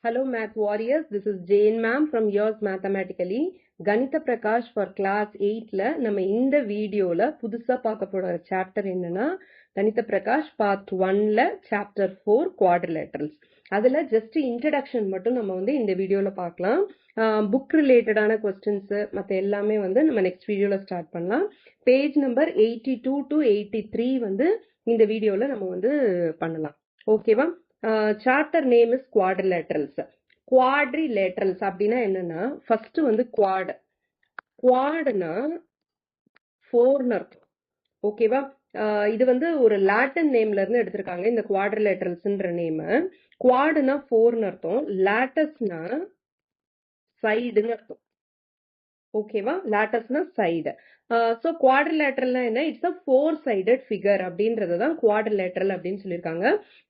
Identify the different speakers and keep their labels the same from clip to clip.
Speaker 1: Hello Math Warriors, this is Jane ma'am from Yours Mathematically. Ganitha Prakash for class 8ல நம்ம இந்த வீடியோல புதுசா பார்க்க போற சாப்டர் என்னன்னா Ganitha Prakash part 1ல chapter 4 quadrilaterals. அதுல just introduction மட்டும் நம்ம இந்த வீடியோல பார்க்கலாம். புக் ரிலேட்டடான கொஸ்டின்ஸ் மற்ற எல்லாமே நம்ம நெக்ஸ்ட் வீடியோல ஸ்டார்ட் பண்ணலாம். பேஜ் நம்பர் 82 to 83 இந்த வீடியோல நம்ம பண்ணலாம். ஓகேவா? Chapter name is quadrilaterals. Quadrilaterals அப்படின்னா என்னன்னா ஃபர்ஸ்ட் குவாட். குவாட்னா 4ன்னு அர்த்தம். ஓகேவா? இது ஒரு லாட்டின் நேம்ல இருந்து எடுத்திருக்காங்க இந்த குவாட்ரிலேட்டரல்ஸ்ன்ற நேம். குவாட்னா 4ன்னு அர்த்தம். லாட்டஸ்னா சைடுன்னு அர்த்தம். ஓகேவா? லாட்டஸ்னா சைடு. ஸோ குவாட்ரிலேட்டரல்னா என்ன? இட்ஸ் அ 4-sided ஃபிகர் அப்படின்றதான் குவாட்ரிலேட்டரல் அப்படின்னு சொல்லியிருக்காங்க.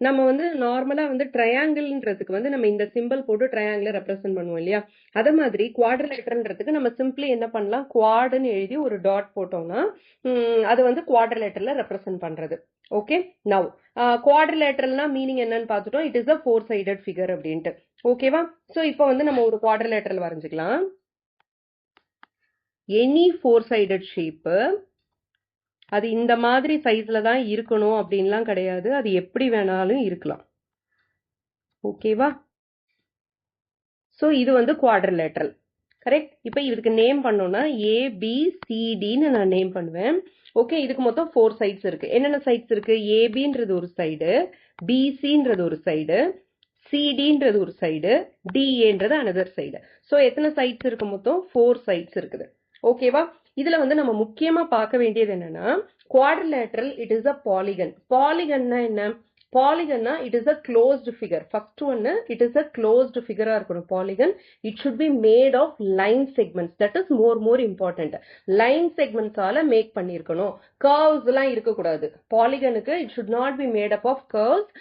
Speaker 1: நம்ம நார்மலா ட்ரையாங்கிள்ன்றதுக்கு நம்ம இந்த சிம்பிள் போட்டு ட்ரையாங்கிளை ரெப்ரசென்ட் பண்ணுவோம் இல்லையா? அதே மாதிரி குவாட்ரிலேட்டரல்ன்றதுக்கு நம்ம சிம்பிளி என்ன பண்ணலாம்? குவாடுன்னு எழுதி ஒரு டாட் போட்டோம்னா அது குவாட்ரிலேட்டரல ரெப்ரசென்ட் பண்றது. ஓகே, நவ் குவாட்ரிலேட்டரல்னா மீனிங் என்னன்னு பார்த்துட்டோம். It is a 4-sided figure அப்படின்ட்டு. ஓகேவா? ஸோ இப்போ நம்ம ஒரு குவாட்ரிலேட்டரல் வரைஞ்சிக்கலாம். எனி 4-sided ஷேப்பு அது இந்த மாதிரி சைஸ்ல தான் இருக்கணும் அப்படின்லாம் கிடையாது. அது எப்படி வேணாலும் இருக்கலாம். ஓகேவா? ஸோ இது குவாட்ரிலேட்டரல். கரெக்ட். இப்போ இதுக்கு நேம் பண்ணோம்னா ABCDன்னு நான் நேம் பண்ணுவேன். ஓகே, இதுக்கு மொத்தம் 4 சைட்ஸ் இருக்கு. என்னென்ன சைட்ஸ் இருக்கு? ABன்றது ஒரு சைடு, BCன்றது ஒரு சைடு, CDன்றது ஒரு சைடு, DAன்றது அனதர் சைடு. ஸோ எத்தனை சைட்ஸ் இருக்கு? மொத்தம் 4 சைட்ஸ் இருக்குது. ஓகேவா? இதுல நம்ம முக்கியமா பார்க்க வேண்டியது என்னன்னா quadrilateral it is a polygon. பாலிகன்னா என்ன? பாலிகன்னா it is a closed figure. First ஒன்னு இட் இஸ் அ க்ளோஸ்ட் ஃபிகரா இருக்கணும். Polygon it should be made of line segments. That is more important. Line செக்மெண்ட்ஸால மேக் பண்ணிருக்கணும். கர்வ்ஸ் எல்லாம் இருக்கக்கூடாது. பாலிகனுக்கு it should not be made up of curves.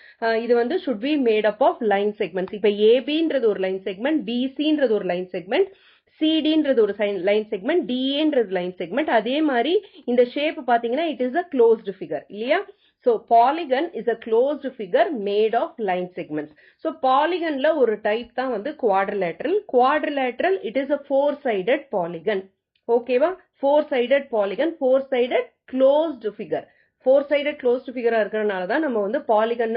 Speaker 1: இது should be made up of line segments. இப்ப ஏபின்றது ஒரு லைன் செக்மெண்ட், பிசின்றது ஒரு லைன் செக்மெண்ட், சிடின்றது ஒரு லைன் செக்மெண்ட், டிஏன்றது லைன் செக்மெண்ட். அதே மாதிரி இந்த ஷேப் பாத்தீங்கன்னா it is a closed figure இல்லையா? So polygon is a closed figure made of line segments. So polygonல ஒரு டைப் தான் quadrilateral. Quadrilateral it is a 4-sided polygon. ஓகேவா? 4-sided polygon, 4-sided closed figure. 4-sided closed figure இருக்கிறனால தான் நம்ம polygon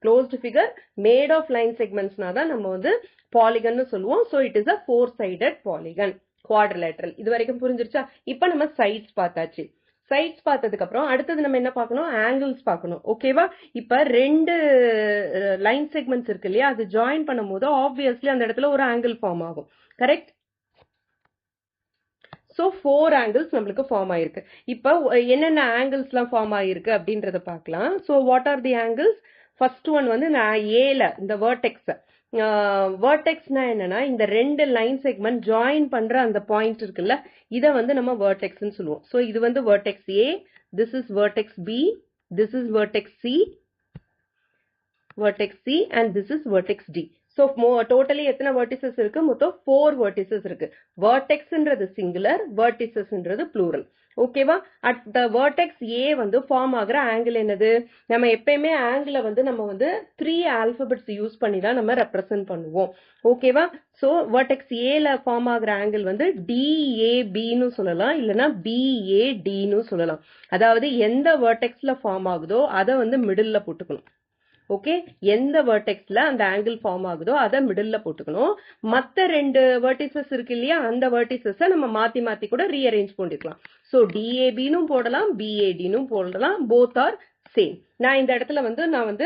Speaker 1: closed figure made of line segmentsனா தான் நம்ம polygon சொல்லுவோம். So it is a 4-sided polygon, quadrilateral. இது வரைக்கும் புரிஞ்சிருச்சா? இப்போ நம்ம sides பார்த்தாச்சு. சைட்ஸ் பார்த்ததுக்கு அப்புறம் அடுத்தது நம்ம என்ன பார்க்கணும்? ஆங்கிள்ஸ் பார்க்கணும். ஓகேவா? இப்ப 2 லைன் செக்மெண்ட்ஸ் இருக்கு இல்லையா? அது ஜாயின் பண்ணும்போது ஆப்வியஸ்லி அந்த இடத்துல ஒரு ஆங்கிள் ஃபார்ம் ஆகும். கரெக்ட்? ஸோ 4 ஆங்கிள்ஸ் நம்மளுக்கு ஃபார்ம் ஆயிருக்கு. இப்போ என்னென்ன ஆங்கிள்ஸ்லாம் ஃபார்ம் ஆயிருக்கு அப்படின்றத பார்க்கலாம். So what are the angles? First one நான் ஏல இந்த வேர்டெக்ஸ். வேர்டெக்ஸ்னா என்னன்னா இந்த 2 லைன் செக்மெண்ட் ஜாயின் பண்ற அந்த பாயிண்ட் இருக்குல்ல, இதை நம்ம வேர்டெக்ஸ்ன்னு சொல்லுவோம். ஸோ இது vertex A, this is vertex B, this is vertex C, and this is vertex D. So totally எத்தனை vertices இருக்கு? மொத்தம் 4 vertices இருக்கு. vertexன்றது singular, verticesன்றது plural. ஓகேவா? at the vertex A form ஆகிற ஆங்கிள் என்னது? நம்ம எப்பயுமே ஆங்கிளை நம்ம 3 ஆல்பபெட்ஸ் யூஸ் பண்ணி தான் நம்ம ரெப்ரசென்ட் பண்ணுவோம். ஓகேவா? ஸோ vertex Aல ஃபார்ம் ஆகிற ஆங்கிள் DABன்னு சொல்லலாம், இல்லைன்னா BADன்னு சொல்லலாம். அதாவது எந்த vertexல ஃபார்ம் ஆகுதோ அதை மிடில்ல போட்டுக்கணும். ஓகே, எந்த வெர்டெக்ஸ்ல அந்த ஆங்கிள் ஃபார்ம் ஆகுதோ அதை மிடில்ல போட்டுக்கணும். மற்ற 2 வெர்டிசஸ் இருக்கு இல்லையா? அந்த வெர்டிசஸை நம்ம மாத்தி மாத்தி கூட ரீஅரேஞ்ச் பண்ணிக்கலாம். ஸோ டிஏபினும் போடலாம், பிஏடினும் போடலாம். Both are same. நான் இந்த இடத்துல நான்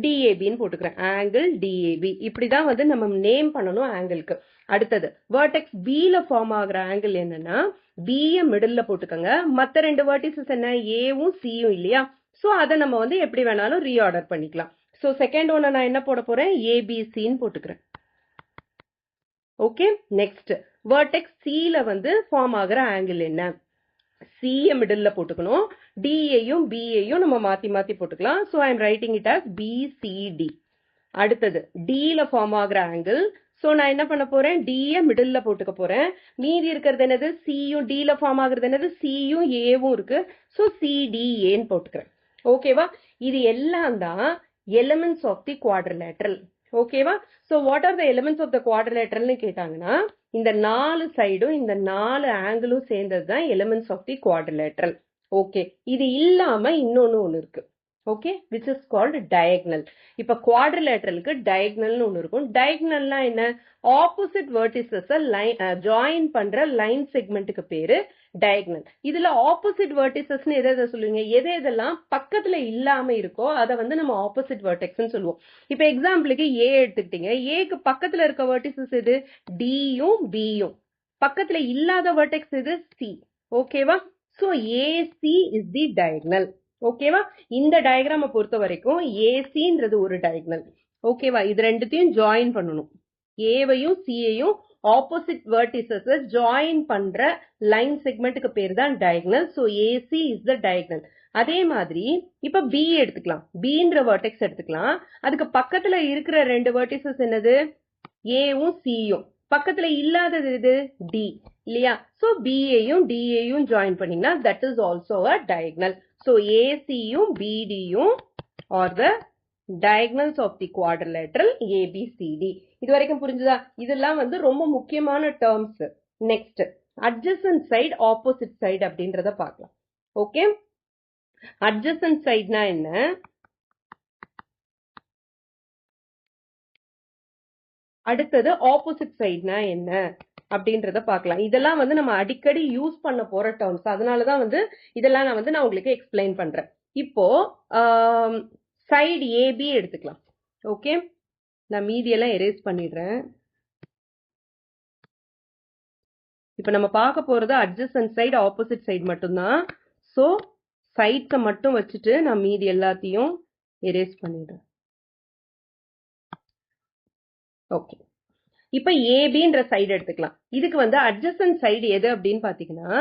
Speaker 1: டிஏபின்னு போட்டுக்கிறேன். Angle DAP. இப்படிதான் நம்ம நேம் பண்ணணும் ஆங்கிளுக்கு. அடுத்தது வெர்டெக்ஸ் பில ஃபார்ம் ஆகுற ஆங்கிள் என்னன்னா பிஏ மிடில்ல போட்டுக்கோங்க. மற்ற 2 வெர்டிசஸ் என்ன? ஏவும் சியும் இல்லையா? ஸோ அதை நம்ம எப்படி வேணாலும் ரீஆர்டர் பண்ணிக்கலாம். ஸோ செகண்ட் ஒன்னை நான் என்ன போட போறேன்? ஏபிசின்னு போட்டுக்கிறேன். ஓகே, நெக்ஸ்ட் வெர்டெக்ஸ் சில ஃபார்ம் ஆகிற ஆங்கிள் என்ன? சிஏ மிடில்ல போட்டுக்கணும். டிஏயும் பிஏயும் நம்ம மாத்தி மாத்தி போட்டுக்கலாம். So I am writing it as B C D. அடுத்தது டில ஃபார்ம் ஆகிற ஆங்கிள். ஸோ நான் என்ன பண்ண போறேன்? டிஏ மிடில்ல போட்டுக்க போறேன். மீதி இருக்கிறது என்னது? சியும் டில ஃபார்ம் ஆகுறது என்னது? சியும் ஏவும் இருக்கு. ஸோ சிடிஏன்னு போட்டுக்கிறேன். ஓகேவா? இது எல்லாம் தான் எலிமெண்ட்ஸ் ஆஃப் தி குவாட்ரிலேட்டரல். ஓகேவா? So what are the elements of the குவாட்ரிலேட்டரல்னு கேட்டாங்கன்னா இந்த 4 சைடும் இந்த 4 ஆங்கிளும் சேர்ந்தது தான் elements of the quadrilateral. Okay, இது இல்லாம இன்னொன்னு இருக்கு. Okay, which is called diagonal. இப்ப குவாட்ரிலேட்டரலுக்கு டயகனல்னு ஒன்னு இருக்கும். டயகனல்னா என்ன? ஆப்போசிட் வெர்டிசஸ் ஜாயின் பண்ற லைன் செக்மெண்ட்டுக்கு பேரு டயகனல். இதுல ஆப்போசிட் வெர்டிசஸ்னு எதை சொல்லுவீங்க? எதெல்லாம் பக்கத்துல இல்லாம இருக்கோ அதை வந்து நம்ம ஆப்போசிட் வெர்டெக்ஸ்னு சொல்லுவோம். இப்ப எக்ஸாம்பிளுக்கு ஏ எடுத்துக்கிட்டீங்க. ஏக்கு பக்கத்துல இருக்க வெர்டிசஸ் எது? டியும் பியும். பக்கத்துல இல்லாத வெர்டெக்ஸ் எது? சி. ஓகேவா? So AC is the diagonal. ஓகேவா? இந்த டயக்ராம பொறுத்த வரைக்கும் ஏசின்றது ஒரு டயகனல். ஓகேவா? இது ரெண்டுத்தையும் ஜாயின் பண்ணணும். ஏவையும் சியையும் ஆப்போசிட் வெர்டிசஸ் ஜாயின் பண்ற லைன் செக்மெண்ட்டுக்கு பேர் தான் diagonal. So AC is the diagonal. அதே மாதிரி இப்ப பி எடுத்துக்கலாம். பின்ற வெர்டெக்ஸ் எடுத்துக்கலாம். அதுக்கு பக்கத்துல இருக்கிற ரெண்டு வெர்டிசஸ் என்னது? ஏவும் சியும். பக்கத்துல இல்லாதது இது டி இல்லையா? சோ பிஏயும் டிஏயும் ஜாயின் பண்ணீங்கன்னா that is also a diagonal. So ஏசியும் பிடியும் are the diagonals of the quadrilateral ABCD. இது வரைக்கும் புரிஞ்சுதா? இதெல்லாம் வந்து ரொம்ப முக்கியமான terms. Next adjacent side opposite side அப்படின்றத பார்க்கலாம். ஓகே, adjacent sideனா என்ன? அடுத்தது ஆப்போசிட் சைட்னா என்ன அப்படின்றத பார்க்கலாம். இதெல்லாம் வந்து நம்ம அடிக்கடி யூஸ் பண்ண போற டேர்ம்ஸ். அதனாலதான் வந்து இதெல்லாம் நான் உங்களுக்கு எக்ஸ்பிளைன் பண்றேன். இப்போ சைடு ஏபி எடுத்துக்கலாம். ஓகே, நான் மீதியெல்லாம் எரேஸ் பண்ணிடுறேன். இப்ப நம்ம பார்க்க போறது அட்ஜசன்ட் சைடு ஆப்போசிட் சைடு மட்டும்தான். சோ சைட்ஸை மட்டும் வச்சுட்டு நான் மீதி எல்லாத்தையும் எரேஸ் பண்ணிடுறேன். ஓகே, இப்ப ஏபின்ற சைடு எடுத்துக்கலாம். இதுக்கு வந்து அட்ஜசன்ட் சைடு எது அப்படின்னு பாத்தீங்கன்னா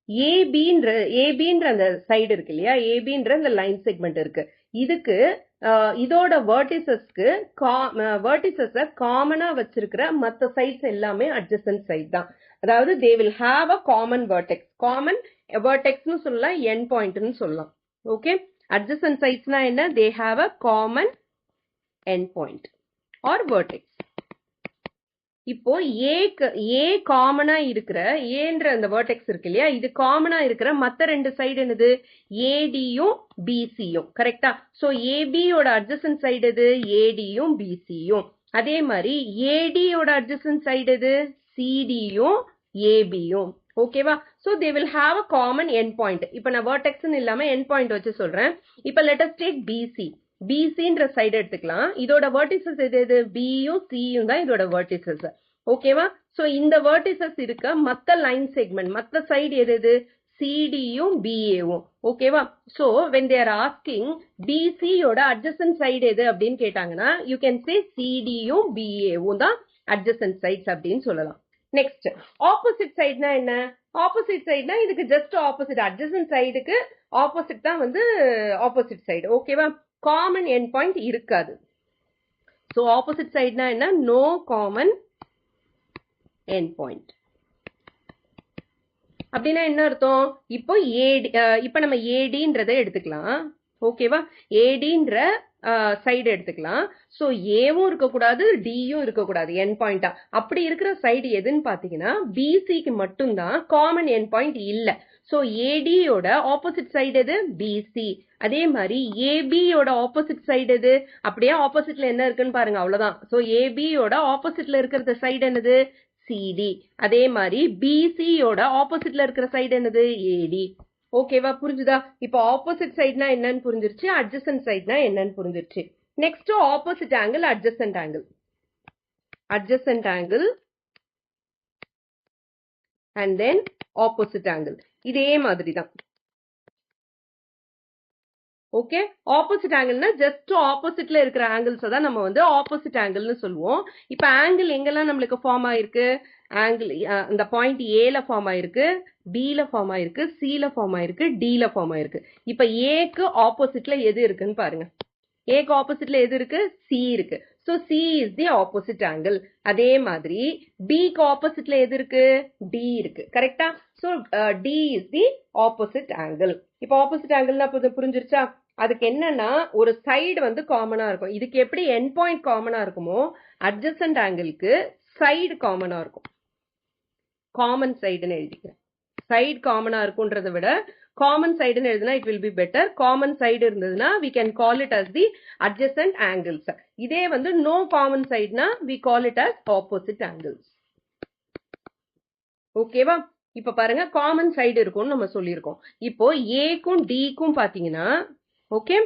Speaker 1: ஏபின்ற அந்த சைடு இருக்கு இல்லையா? ஏபின்ற அந்த லைன் செக்மெண்ட் இருக்கு. இதுக்கு இதோட வெர்டிசஸ்க்கு வெர்டிசஸ காமனா வச்சிருக்கிற மத்த சைட்ஸ் எல்லாமே அட்ஜசன்ட் சைடு தான். அதாவது they will have a common vertex. Common வெர்டெக்ஸ்னு சொல்லலாம், எண்ட் பாயிண்ட்னு சொல்லலாம். ஓகே, அட்ஜசன்ட் சைட்ஸ்னா என்ன? They have a common end point or vertex. இப்போ ஏ காமனா இருக்கிற ஏன்ற அந்த வெர்டெக்ஸ் இருக்கு இல்லையா? இது காமனா இருக்கிற மத்த ரெண்டு சைடு என்னது? ஏடியும் பிசியும். கரெக்டா? சோ ஏபியோட அட்ஜசன்ட் சைடு எது? ஏடியும் பிசியும். அதே மாதிரி ஏடியோட அட்ஜசன்ட் சைடு எது? சிடியும் ஏபியும். ஓகேவா? So they will have a common end point. இப்ப நான் வெர்டெக்ஸ்னு இல்லாம எண்ட் பாயிண்ட் வச்சு சொல்றேன். இப்ப லெட் அஸ் டேக் பிசி. பிசின்ற சைடு எடுத்துக்கலாம். இதோட வெர்டிசஸ் எது? பியும் சியும் தான் இதோட வெர்டிசஸ். ஓகேவா? சோ இந்த வெர்டிசஸ் இருக்க மத்த லைன் செக்மெண்ட் மத்த சைடு எது? சிடியும் பிஏவும். ஓகேவா? So when they are asking பிசியோட அட்ஜசன்ட் சைடு எது அப்படின்னு கேட்டாங்கன்னா you can say சிடியும் பிஏவும் தான் அட்ஜசன்ட் சைட்ஸ் அப்படின்னு சொல்லலாம். நெக்ஸ்ட் ஆப்போசிட் சைடுனா என்ன? ஆப்போசிட் சைடுனா இதுக்கு ஜஸ்ட் ஆப்போசிட். அட்ஜசன்ட் சைடுக்கு ஆப்போசிட் தான் வந்து ஆப்போசிட் சைடு. ஓகேவா? காமன் எண்ட் பாயிண்ட் இருக்காது. சோ ஆப்போசிட் சைடுனா என்ன? No common end point. அப்படின்னா என்ன அர்த்தம்? இப்போ இப்ப நம்ம ஏடின்றத எடுத்துக்கலாம். ஓகேவா? ஏடின்ற சைடு எடுத்துக்கலாம். சோ ஏவும் இருக்கக்கூடாது, டியும் இருக்கக்கூடாது எண்ட் பாயிண்டா. அப்படி இருக்கிற சைடு எதுன்னு பாத்தீங்கன்னா பிசிக்கு மட்டும்தான் காமன் எண்ட் பாயிண்ட் இல்ல. சோ ஏடியோட ஆப்போசிட் சைடு எது? பிசி. அதே மாதிரி ஏபியோட ஆப்போசிட் சைடு எது? அப்படியே ஆப்போசிட்ல என்ன இருக்குன்னு பாருங்க, அவ்வளவுதான். சோ ஏபியோட ஆப்போசிட்ல இருக்கிற சைடு என்னது? சிடி. அதே மாதிரி பிசியோட ஆப்போசிட்ல இருக்கிற சைடு என்னது? ஏடி. ஓகேவா? புரிஞ்சுதா? இப்போ ஆப்போசிட் சைடுனா என்னன்னு புரிஞ்சிருச்சு, அட்ஜசன்ட் சைடுனா என்னன்னு புரிஞ்சிருச்சு. Next opposite angle, adjacent angle. Adjacent angle and then opposite angle. இதே மாதிரி தான். ஓகே, ஆப்போசிட் ஆங்கிள்னா ஜஸ்ட் ஆப்போசிட்ல இருக்கிற ஆங்கிள்ஸ் தான் நம்ம வந்து ஆப்போசிட் ஆங்கிள்னு சொல்லுவோம். இப்ப ஆங்கிள் எங்கெல்லாம் நம்மளுக்கு ஃபார்ம் ஆயிருக்கு? ஆங்கிள் இந்த பாயிண்ட் ஏல ஃபார்ம் ஆயிருக்கு, பில ஃபார்ம் ஆயிருக்கு, சில ஃபார்ம் ஆயிருக்கு, டில ஃபார்ம் ஆயிருக்கு. இப்ப ஏக்கு ஆப்போசிட்ல எது இருக்குன்னு பாருங்க. ஏக்கு ஆப்போசிட்ல எது இருக்கு? சி இருக்கு. So C is the opposite angle. அதே மாதிரி பிக்கு ஆப்போசிட்ல எது இருக்கு? டி இருக்கு. கரெக்டா? So D is the opposite angle. இப்போ ஆப்போசிட் ஆங்கிள்னா புரிஞ்சிருச்சா? அதுக்கு என்னன்னா ஒரு சைடு வந்து காமனா இருக்கும். இதுக்கு எப்படி எண்ட் பாயிண்ட் காமனா இருக்குமோ அட்ஜசன்ட் ஆங்கிளுக்கு சைடு காமனா இருக்கும். காமன் சைடுன்னு எழுதிக்கிறேன். சைடு காமனா இருக்கும்ன்றதை விட காமன் சைடுன்னு எழுதுனா it will be better. Common side இருந்ததுன்னா we can call it as the adjacent angles. இதே வந்து no common sideனா we call it as opposite angles. ஓகேவா? இப்ப பாருங்க காமன் சைடு இருக்கும்னு நம்ம சொல்லியிருக்கோம். இப்போ ஏக்கும் டிக்கும் பாத்தீங்கன்னா ஓகே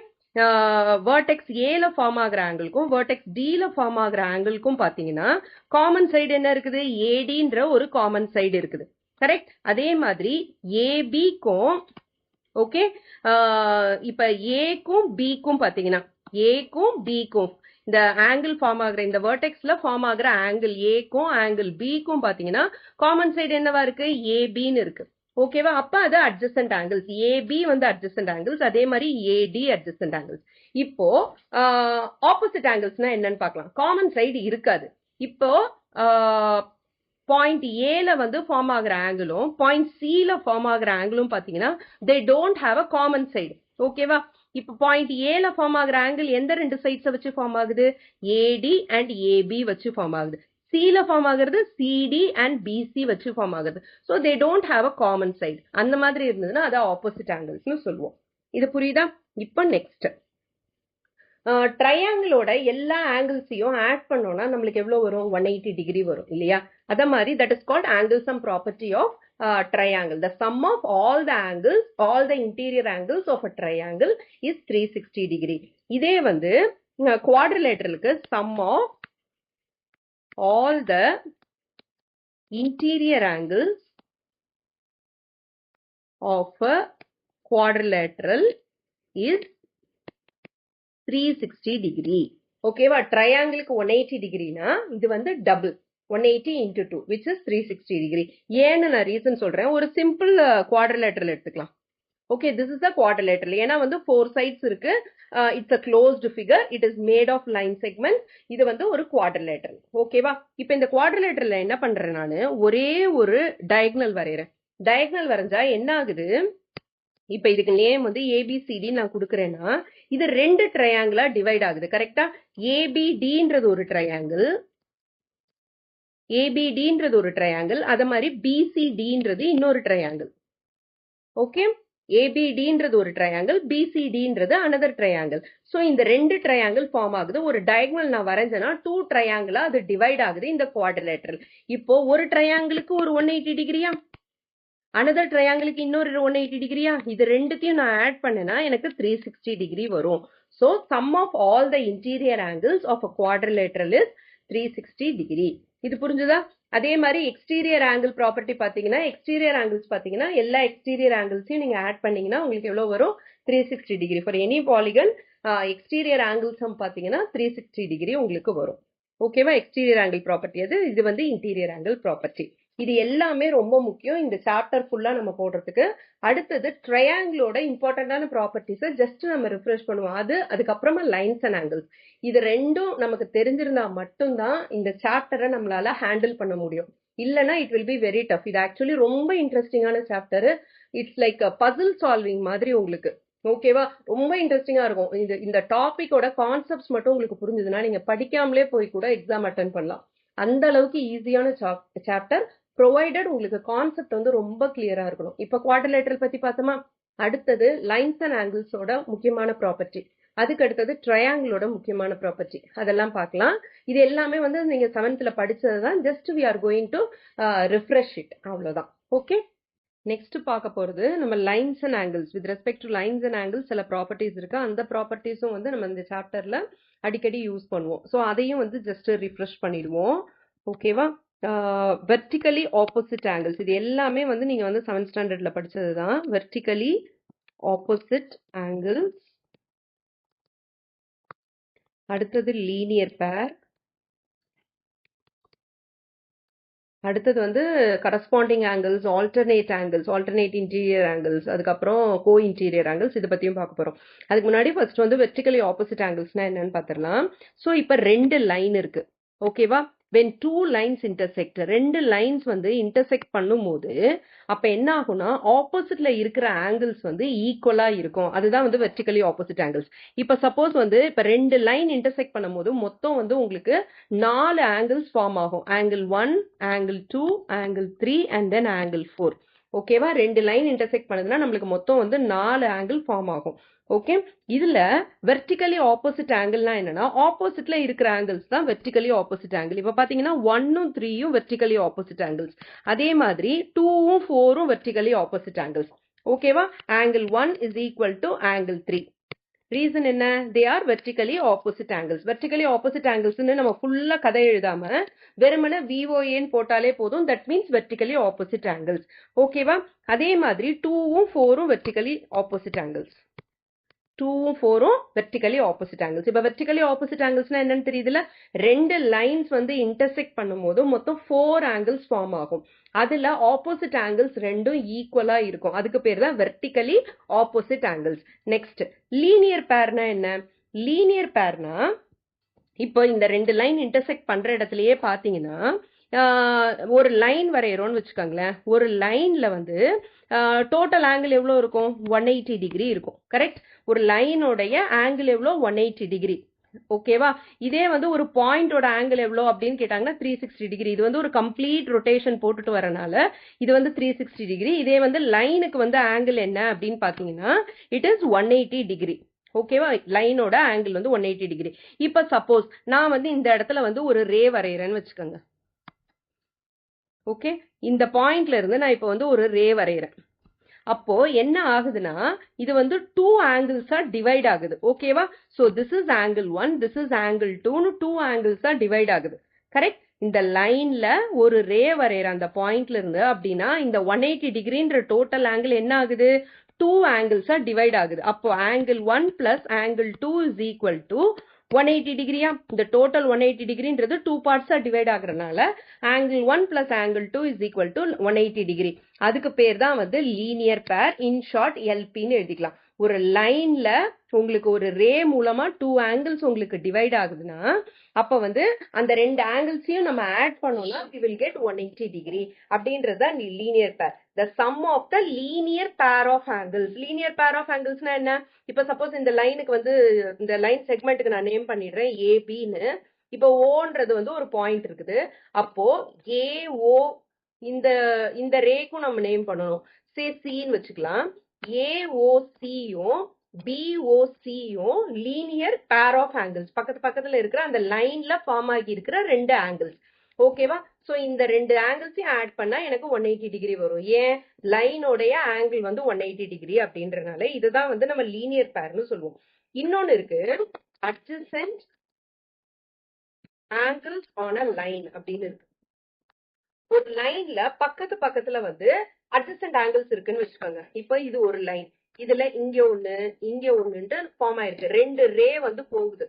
Speaker 1: வேர்டெக்ஸ் ஏல ஃபார்ம் ஆகிற ஆங்கிளுக்கும் வேர்டெக்ஸ் டில ஃபார்ம் ஆகிற ஆங்கிளுக்கும் பாத்தீங்கன்னா காமன் சைடு என்ன இருக்குது? ஏடின்ற ஒரு காமன் சைடு இருக்குது. கரெக்ட்? அதே மாதிரி ஏபிக்கும் ஓகே இப்ப ஏக்கும் பிக்கும் பாத்தீங்கன்னா ஏக்கும் பிக்கும் இந்த ஆங்கிள் ஃபார்ம் ஆகுற இந்த வேர்டெக்ஸ்ல ஃபார்ம் ஆகுற ஆங்கிள் ஏக்கும் ஆங்கிள் பிக்கும் பாத்தீங்கன்னா காமன் சைடு என்னவா இருக்கு? ஏபின்னு இருக்கு. ஓகேவா? அப்ப அது அட்ஜசன்ட் ஆங்கிள்ஸ். ஏபி வந்து அட்ஜசன்ட் ஆங்கிள்ஸ், அதே மாதிரி ஏடி அட்ஜசன்ட் ஆங்கிள்ஸ். இப்போ ஆப்போசிட் ஆங்கிள்ஸ்னா என்னன்னு பார்க்கலாம். காமன் சைடு இருக்காது. இப்போ பாயிண்ட் ஏல வந்து ஃபார்ம் ஆகுற ஆங்கிளும் பாயிண்ட் சில ஃபார்ம் ஆகுற ஆங்கிளும் பாத்தீங்கன்னா they don't have a common side. ஓகேவா? இப்ப பாயிண்ட் ஏல ஃபார்ம் ஆகுற ஆங்கிள் எந்த ரெண்டு சைட்ஸை வச்சு ஃபார்ம் ஆகுது? ஏடி அண்ட் ஏபி வச்சு ஃபார்ம் ஆகுது. சில ஃபார்ம் ஆகுறது சிடி அண்ட் பிசி வச்சு ஃபார்ம் ஆகுது. So they don't have a common side. அந்த மாதிரி இருந்ததுன்னா அதை ஆப்போசிட் ஆங்கிள்ஸ்னு சொல்லுவோம். இது புரியுதா? இப்போ நெக்ஸ்ட் ட்ரையாங்கிளோட எல்லா ஆங்கிள்ஸையும் ஆட் பண்ணோம்னா நம்மளுக்கு எவ்வளவு வரும்? 180 டிகிரி வரும் இல்லையா? அத மாதிரி that is called angle sum property of triangle. The sum of all the angles, all the interior angles of a triangle is 360 degree. இதே வந்து quadrilateralக்கு sum of all the interior angles of a quadrilateral is 360 degree. ஓகேவா? ட்ரையாங்கிளுக்கு 180 டிகிரினா இது வந்து double 180 into 2 which is 360 degree. ஏன்னு நான் reason சொல்றேன். ஒரு simple quadrilateral எடுத்துக்கலாம். Okay, this is a quadrilateral. ஏன்னா வந்து 4 சைட்ஸ் இருக்கு. It's a closed figure. It is made of line segment. இது வந்து ஒரு குவாட்ரிலேட்டரல். ஓகேவா? இப்போ இந்த குவாட்ரிலேட்டரல்ல என்ன பண்றேன்? நான் ஒரே ஒரு டயகனல் வரைகிறேன். டயகனல் வரைஞ்சா என்ன ஆகுது? இப்ப இதுக்கு நேம் வந்து ஏபிசிடி நான் கொடுக்குறேன்னா இது ரெண்டு ட்ரையாங்கிளா டிவைட் ஆகுது. கரெக்டா? ஏபிடின்றது ஒரு ட்ரையாங்கிள், ஏபிடின்றது ஒரு ட்ரையாங்கிள், அத மாதிரி பிசிடின்றது இன்னொரு ட்ரையாங்கிள். ஓகே, ஏபிடின்றது ஒரு ட்ரையாங்கிள், பிசிடின்றது another ட்ரையாங்கிள். சோ இந்த ரெண்டு ட்ரையாங்கிள் ஃபார்ம் ஆகுது. ஒரு டயகனல் நான் வரைஞ்சேன்னா 2 ட்ரையாங்கிளா அது டிவைட் ஆகுது இந்த குவாட்ரிலேட்டரல். இப்போ ஒரு ட்ரையாங்கிளுக்கு ஒரு 180 டிகிரியா, another ட்ரையாங்கிளுக்கு இன்னொரு 180 டிகிரியா, இது ரெண்டுத்தையும் நான் ஆட் பண்ணேன்னா எனக்கு 360 டிகிரி வரும். So sum of all the interior angles of a quadrilateral is 360 degree. இது புரிஞ்சுதா? அதே மாதிரி எக்ஸ்டீரியர் ஆங்கிள் ப்ராப்பர்ட்டி பாத்தீங்கன்னா எக்ஸ்டீரியர் ஆங்கிள்ஸ் பாத்தீங்கன்னா எல்லா எக்ஸ்டீரியர் ஆங்கிள்ஸையும் நீங்க ஆட் பண்ணீங்கன்னா உங்களுக்கு எவ்வளவு வரும்? 360 degree. For any polygon exterior angles பாத்தீங்கன்னா 360 டிகிரி உங்களுக்கு வரும். ஓகேவா? எக்ஸ்டீரியர் ஆங்கிள் ப்ராப்பர்ட்டி அது. இது வந்து இன்டீரியர் ஆங்கிள் ப்ராப்பர்ட்டி. இது எல்லாமே ரொம்ப முக்கியம் இந்த சாப்டர் ஃபுல்லா நம்ம போடுறதுக்கு. அடுத்தது ட்ரையாங்கிளோட இம்பார்ட்டன்டான ப்ராப்பர்ட்டிஸை ஜஸ்ட் நம்ம ரிஃப்ரெஷ் பண்ணுவோம். அதுக்கப்புறமா லைன்ஸ் அண்ட் ஆங்கிள்ஸ். இது ரெண்டும் நமக்கு தெரிஞ்சிருந்தா மட்டும்தான் இந்த சாப்டரை நம்மளால ஹேண்டில் பண்ண முடியும். இல்லைன்னா it will be very tough. இது ஆக்சுவலி ரொம்ப இன்ட்ரெஸ்டிங்கான chapter. It's like puzzle solving மாதிரி உங்களுக்கு. ஓகேவா? ரொம்ப இன்ட்ரெஸ்டிங்கா இருக்கும். இந்த டாபிக்கோட கான்செப்ட்ஸ் மட்டும் உங்களுக்கு புரிஞ்சுதுன்னா நீங்க படிக்காமலே போய் கூட எக்ஸாம் அட்டென்ட் பண்ணலாம். அந்த அளவுக்கு ஈஸியான சாப்டர், ப்ரொவைடட் உங்களுக்கு கான்செப்ட் வந்து ரொம்ப கிளியரா இருக்கணும். இப்ப குவாட்ரிலேட்டரல் பத்தி பார்த்தோமா? அடுத்தது லைன்ஸ் அண்ட் ஆங்கிள்ஸோட முக்கியமான ப்ராப்பர்ட்டி, அதுக்கு அடுத்தது ட்ரையாங்கிளோட முக்கியமான ப்ராப்பர்ட்டி, அதெல்லாம் பார்க்கலாம். இது எல்லாமே வந்து நீங்க 7th படிச்சதுதான். Just we are going to refresh it, அவ்வளவுதான். ஓகே, நெக்ஸ்ட் பார்க்க போறது நம்ம lines and angles. With respect to lines and angles சில ப்ராப்பர்ட்டிஸ் இருக்கு. அந்த ப்ராப்பர்ட்டிஸும் வந்து நம்ம இந்த சாப்டர்ல அடிக்கடி யூஸ் பண்ணுவோம். ஸோ அதையும் வந்து ஜஸ்ட் ரிஃப்ரெஷ் பண்ணிடுவோம். ஓகேவா? வெர்டிகலி ஆப்போசிட் ஆங்கிள்ஸ், இது எல்லாமே வந்து நீங்க வந்து 7th ஸ்டாண்டர்ட்ல படிச்சது தான். வெர்டிகலி ஆப்போசிட் ஆங்கிள்ஸ், அடுத்தது லீனியர் பேர், அடுத்தது வந்து corresponding angles, alternate interior angles, அதுக்கப்புறம் கோ இன்டீரியர் ஆங்கிள்ஸ், இதை பத்தியும் பார்க்க போறோம். அதுக்கு முன்னாடி ஃபர்ஸ்ட் வந்து வெர்டிகலி ஆப்போசிட் ஆங்கிள்ஸ்னா என்னன்னு பார்த்துடலாம். ஸோ இப்போ 2 லைன் இருக்கு. ஓகேவா? when two lines intersect, ரெண்டு லைன்ஸ் வந்து intersect பண்ணும்போது அப்ப என்ன ஆகும்னா ஆப்போசிட்ல இருக்கிற ஆங்கிள்ஸ் வந்து ஈக்குவலா இருக்கும். அதுதான் வந்து வெர்டிகலி ஆப்போசிட் ஆங்கிள்ஸ். இப்ப சப்போஸ் வந்து இப்ப ரெண்டு லைன் intersect பண்ணும்போது மொத்தம் வந்து உங்களுக்கு 4 ஆங்கிள்ஸ் ஃபார்ம் ஆகும். Angle 1, angle 2, angle 3 and then angle 4. ஓகேவா? ரெண்டு லைன் இன்டர்செக்ட் பண்ணுதுன்னா நம்மளுக்கு மொத்தம் வந்து 4 ஆங்கிள் ஃபார்ம் ஆகும். ஓகே, இதுல வெர்டிகலி ஆப்போசிட் ஆங்கிள்னா என்னன்னா ஆப்போசிட்ல இருக்கிற ஆங்கிள்ஸ் தான் வெர்டிகலி ஆப்போசிட் ஆங்கிள். இப்ப பாத்தீங்கன்னா 1ம் 3யும் வெர்டிகலி ஆப்போசிட் ஆங்கிள்ஸ். அதே மாதிரி 2ம் 4ம் வெர்டிகலி ஆப்போசிட் ஆங்கிள்ஸ். ஓகேவா? Angle 1 is equal to angle 3. Reason என்ன? They are vertically opposite angles. Vertically opposite ஆங்கிள்ஸ்னு நம்ம ஃபுல்லா கதை எழுதாம வெறுமனே VOAன்னு போட்டாலே போதும். That means vertically opposite angles. ஓகேவா? அதே மாதிரி 2ம் 4ம் வெர்டிகலி ஆப்போசிட் ஆங்கிள்ஸ். 2ம் 4ம் வெர்டிகலி ஆப்போசிட் ஆங்கிள்ஸ். இப்ப வெர்டிகலி ஆப்போசிட் ஆங்கிள்ஸ்னா என்னன்னு தெரியுதுல? ரெண்டு லைன்ஸ் வந்து இன்டர்செக்ட் பண்ணும்போது மொத்தம் 4 ஆங்கிள்ஸ் ஃபார்ம் ஆகும். அதுல ஆப்போசிட் ஆங்கிள்ஸ் ரெண்டும் ஈக்குவலா இருக்கும். அதுக்கு பேர் தான் vertically opposite angles. Next, linear பேர்னா என்ன? லீனியர் பேர்னா இப்போ இந்த ரெண்டு லைன் இன்டர்செக்ட் பண்ற இடத்துலயே பாத்தீங்கன்னா ஒரு லைன் வரையறோம்னு வச்சுக்கோங்களேன். ஒரு லைன்ல வந்து டோட்டல் ஆங்கிள் எவ்வளவு இருக்கும்? 180 டிகிரி இருக்கும். கரெக்ட்? ஒரு லைனோடைய ஆங்கிள் எவ்வளோ? 180 டிகிரி. ஓகேவா? இதே வந்து ஒரு பாயிண்டோட ஆங்கிள் எவ்வளோ அப்படின்னு கேட்டாங்கன்னா 360 டிகிரி. இது வந்து ஒரு கம்ப்ளீட் ரொட்டேஷன் போட்டுட்டு வரனால இது வந்து 360 டிகிரி. இதே வந்து லைனுக்கு வந்து ஆங்கிள் என்ன அப்படின்னு பாத்தீங்கன்னா இட் இஸ் 180 டிகிரி. ஓகேவா? லைனோட ஆங்கிள் வந்து 180 டிகிரி. இப்ப சப்போஸ் நான் வந்து இந்த இடத்துல வந்து ஒரு ரே வரைகிறேன்னு வச்சுக்கோங்க. ஓகே, இந்த பாயிண்ட்ல இருந்து நான் இப்ப வந்து ஒரு ரே வரைகிறேன். அப்போ என்ன ஆகுதுன்னா இது வந்து 2 ஆங்கிள்ஸா டிவைட் ஆகுது. ஓகேவா? So this is angle 1, this is angle 2ன்னு 2 ஆங்கிள்ஸா டிவைட் ஆகுது. கரெக்ட்? இந்த லைன்ல ஒரு ரே வரைகிற அந்த பாயிண்ட்ல இருந்து அப்படின்னா இந்த 180 டிகிரின்ற டோட்டல் ஆங்கிள் என்ன ஆகுது? 2 ஆங்கிள்ஸா டிவைட் ஆகுது. அப்போ angle 1 plus angle 2 is equal to 180 டிகிரியா? இந்த டோட்டல் 180 டிகிரின்றது 2 பார்ட்ஸா டிவைட் ஆகுறதுனால angle 1 plus angle 2 is equal to 180 degree. அதுக்கு பேர் தான் வந்து லீனியர் பேர். இன் ஷார்ட் LPன்னு எழுதிக்கலாம். ஒரு லைன்ல உங்களுக்கு ஒரு ரே மூலமா 2 ஆங்கிள்ஸ் உங்களுக்கு டிவைட் ஆகுதுன்னா அப்ப வந்து அந்த ரெண்டு ஆங்கிள்ஸையும் நம்ம ஆட் பண்ணோம்னா we will get 180 டிகிரி. அப்படின்றது தான் லீனியர் பேர். the sum of the linear pair of angles. linear pair of anglesனா என்ன? இப்ப சப்போஸ் இந்த லைனுக்கு வந்து இந்த லைன் செக்மெண்ட்டுக்கு நான் நேம் பண்ணிடுறேன் ABன்னு. இப்போ ஓன்றது வந்து ஒரு பாயிண்ட் இருக்குது. அப்போ AO இந்த ரேக்கும் நம்ம நேம் பண்ணணும். சே சின்னு வச்சுக்கலாம். AOCயும் BOCயும் லீனியர் பேர் ஆஃப் ஆங்கிள்ஸ். பக்கத்துல இருக்கிற அந்த லைன்ல ஃபார்ம் ஆகி இருக்கிற ரெண்டு ஆங்கிள்ஸ். ஓகேவா? சோ இந்த ரெண்டு ஆங்கிள்ஸையும் ஆட் பண்ணா எனக்கு 180 டிகிரி வரும். ஏன்? லைனோடைய ஆங்கிள் வந்து 180 டிகிரி அப்படின்றனால இதுதான் வந்து நம்ம லீனியர் பேர்னு சொல்லுவோம். இன்னொன்னு இருக்கு, adjacent angles on a line அப்படின்னு இருக்கு. ஒரு லைன்ல பக்கத்துல வந்து அட்ஜசன்ட் ஆங்கிள்ஸ் இருக்குன்னு வச்சுக்கோங்க. இப்போ இது ஒரு லைன், இதுல இங்க ஒண்ணுன்ட்டு ஃபார்ம் ஆயிருக்கு. ரெண்டு ரே வந்து போகுது.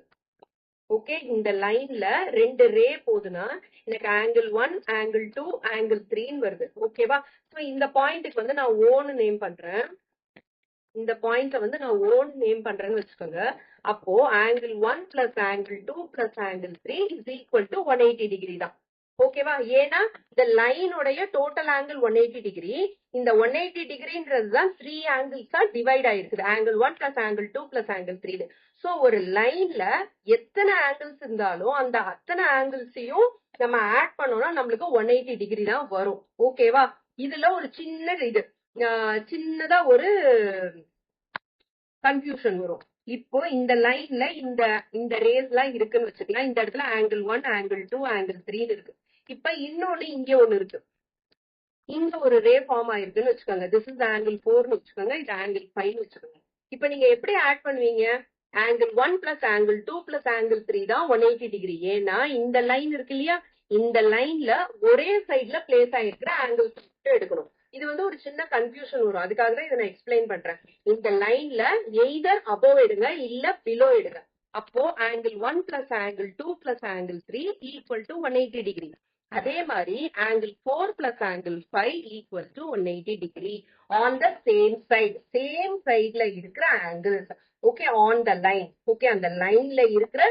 Speaker 1: ஓகே, இந்த லைன்ல ரெண்டு ரே போகுதுன்னா எனக்கு ஆங்கிள் 1, ஆங்கிள் 2, ஆங்கிள் 3ன்னு வருது. ஓகேவா? சோ இந்த பாயிண்ட்டுக்கு வந்து நான் ஓன்னு நேம் பண்றேன். இந்த பாயிண்ட வந்து நான் ஓன் நேம் பண்றேன்னு வச்சுக்கோங்க. அப்போ angle 1 plus angle 2 plus angle 3 is equal to 180 degree தான். ஓகேவா? ஏன்னா இந்த லைனுடைய டோட்டல் ஆங்கிள் 180 டிகிரி. இந்த 180 டிகிரின்றது தான் 3 ஆங்கிள்ஸா டிவைட் ஆயிருக்குது. Angle 1 plus angle 2 plus angle 3. So ஒரு லைன்ல எத்தனை ஆங்கிள்ஸ் இருந்தாலும் அந்த அத்தனை ஆங்கிள்ஸையும் நம்ம ஆட் பண்ணோம்னா நம்மளுக்கு 180 டிகிரி தான் வரும். ஓகேவா? இதுல ஒரு சின்னதா ஒரு கன்ஃபியூஷன் வரும். இப்போ இந்த லைன்ல இந்த ரேஸ் எல்லாம் இருக்குன்னு வச்சுக்கலாம். இந்த இடத்துல ஆங்கிள் 1, ஆங்கிள் 2, ஆங்கிள் 3 இருக்கு. இப்ப இன்னொன்னு இங்க ஒண்ணு இருக்கு. இங்க ஒரு ரே ஃபார்ம் ஆயிருக்குன்னு வச்சுக்கோங்க. திஸ் இஸ் ஆங்கிள் 4ன்னு வச்சுக்கோங்க. இது ஆங்கிள் 5ன்னு வச்சுக்கோங்க. இப்ப நீங்க எப்படி ஆட் பண்ணுவீங்க? Angle 1 plus angle 2 plus angle 3 தான் 180 டிகிரி. ஏன்னா இந்த லைன் இருக்கு இல்லையா? இந்த லைன்ல ஒரே சைட்ல பிளேஸ் ஆயிருக்கிற ஆங்கிள் எடுக்கணும். இது வந்து ஒரு சின்ன கன்ஃபியூஷன் வரும். அதுக்காக தான் இதை நான் எக்ஸ்பிளைன் பண்றேன். இந்த லைன்ல எய்தர் அபோவ் எடுங்க இல்ல பிலோ எடுங்க. அப்போ angle 1 plus angle 2 plus angle 3 equal to 180 degree. அதே மாதிரி angle 4 plus angle 5 equal to 180 degree on the same சைட்ல இருக்கிற angles. Okay, on the line. Okay, அந்த லைன்ல இருக்கிற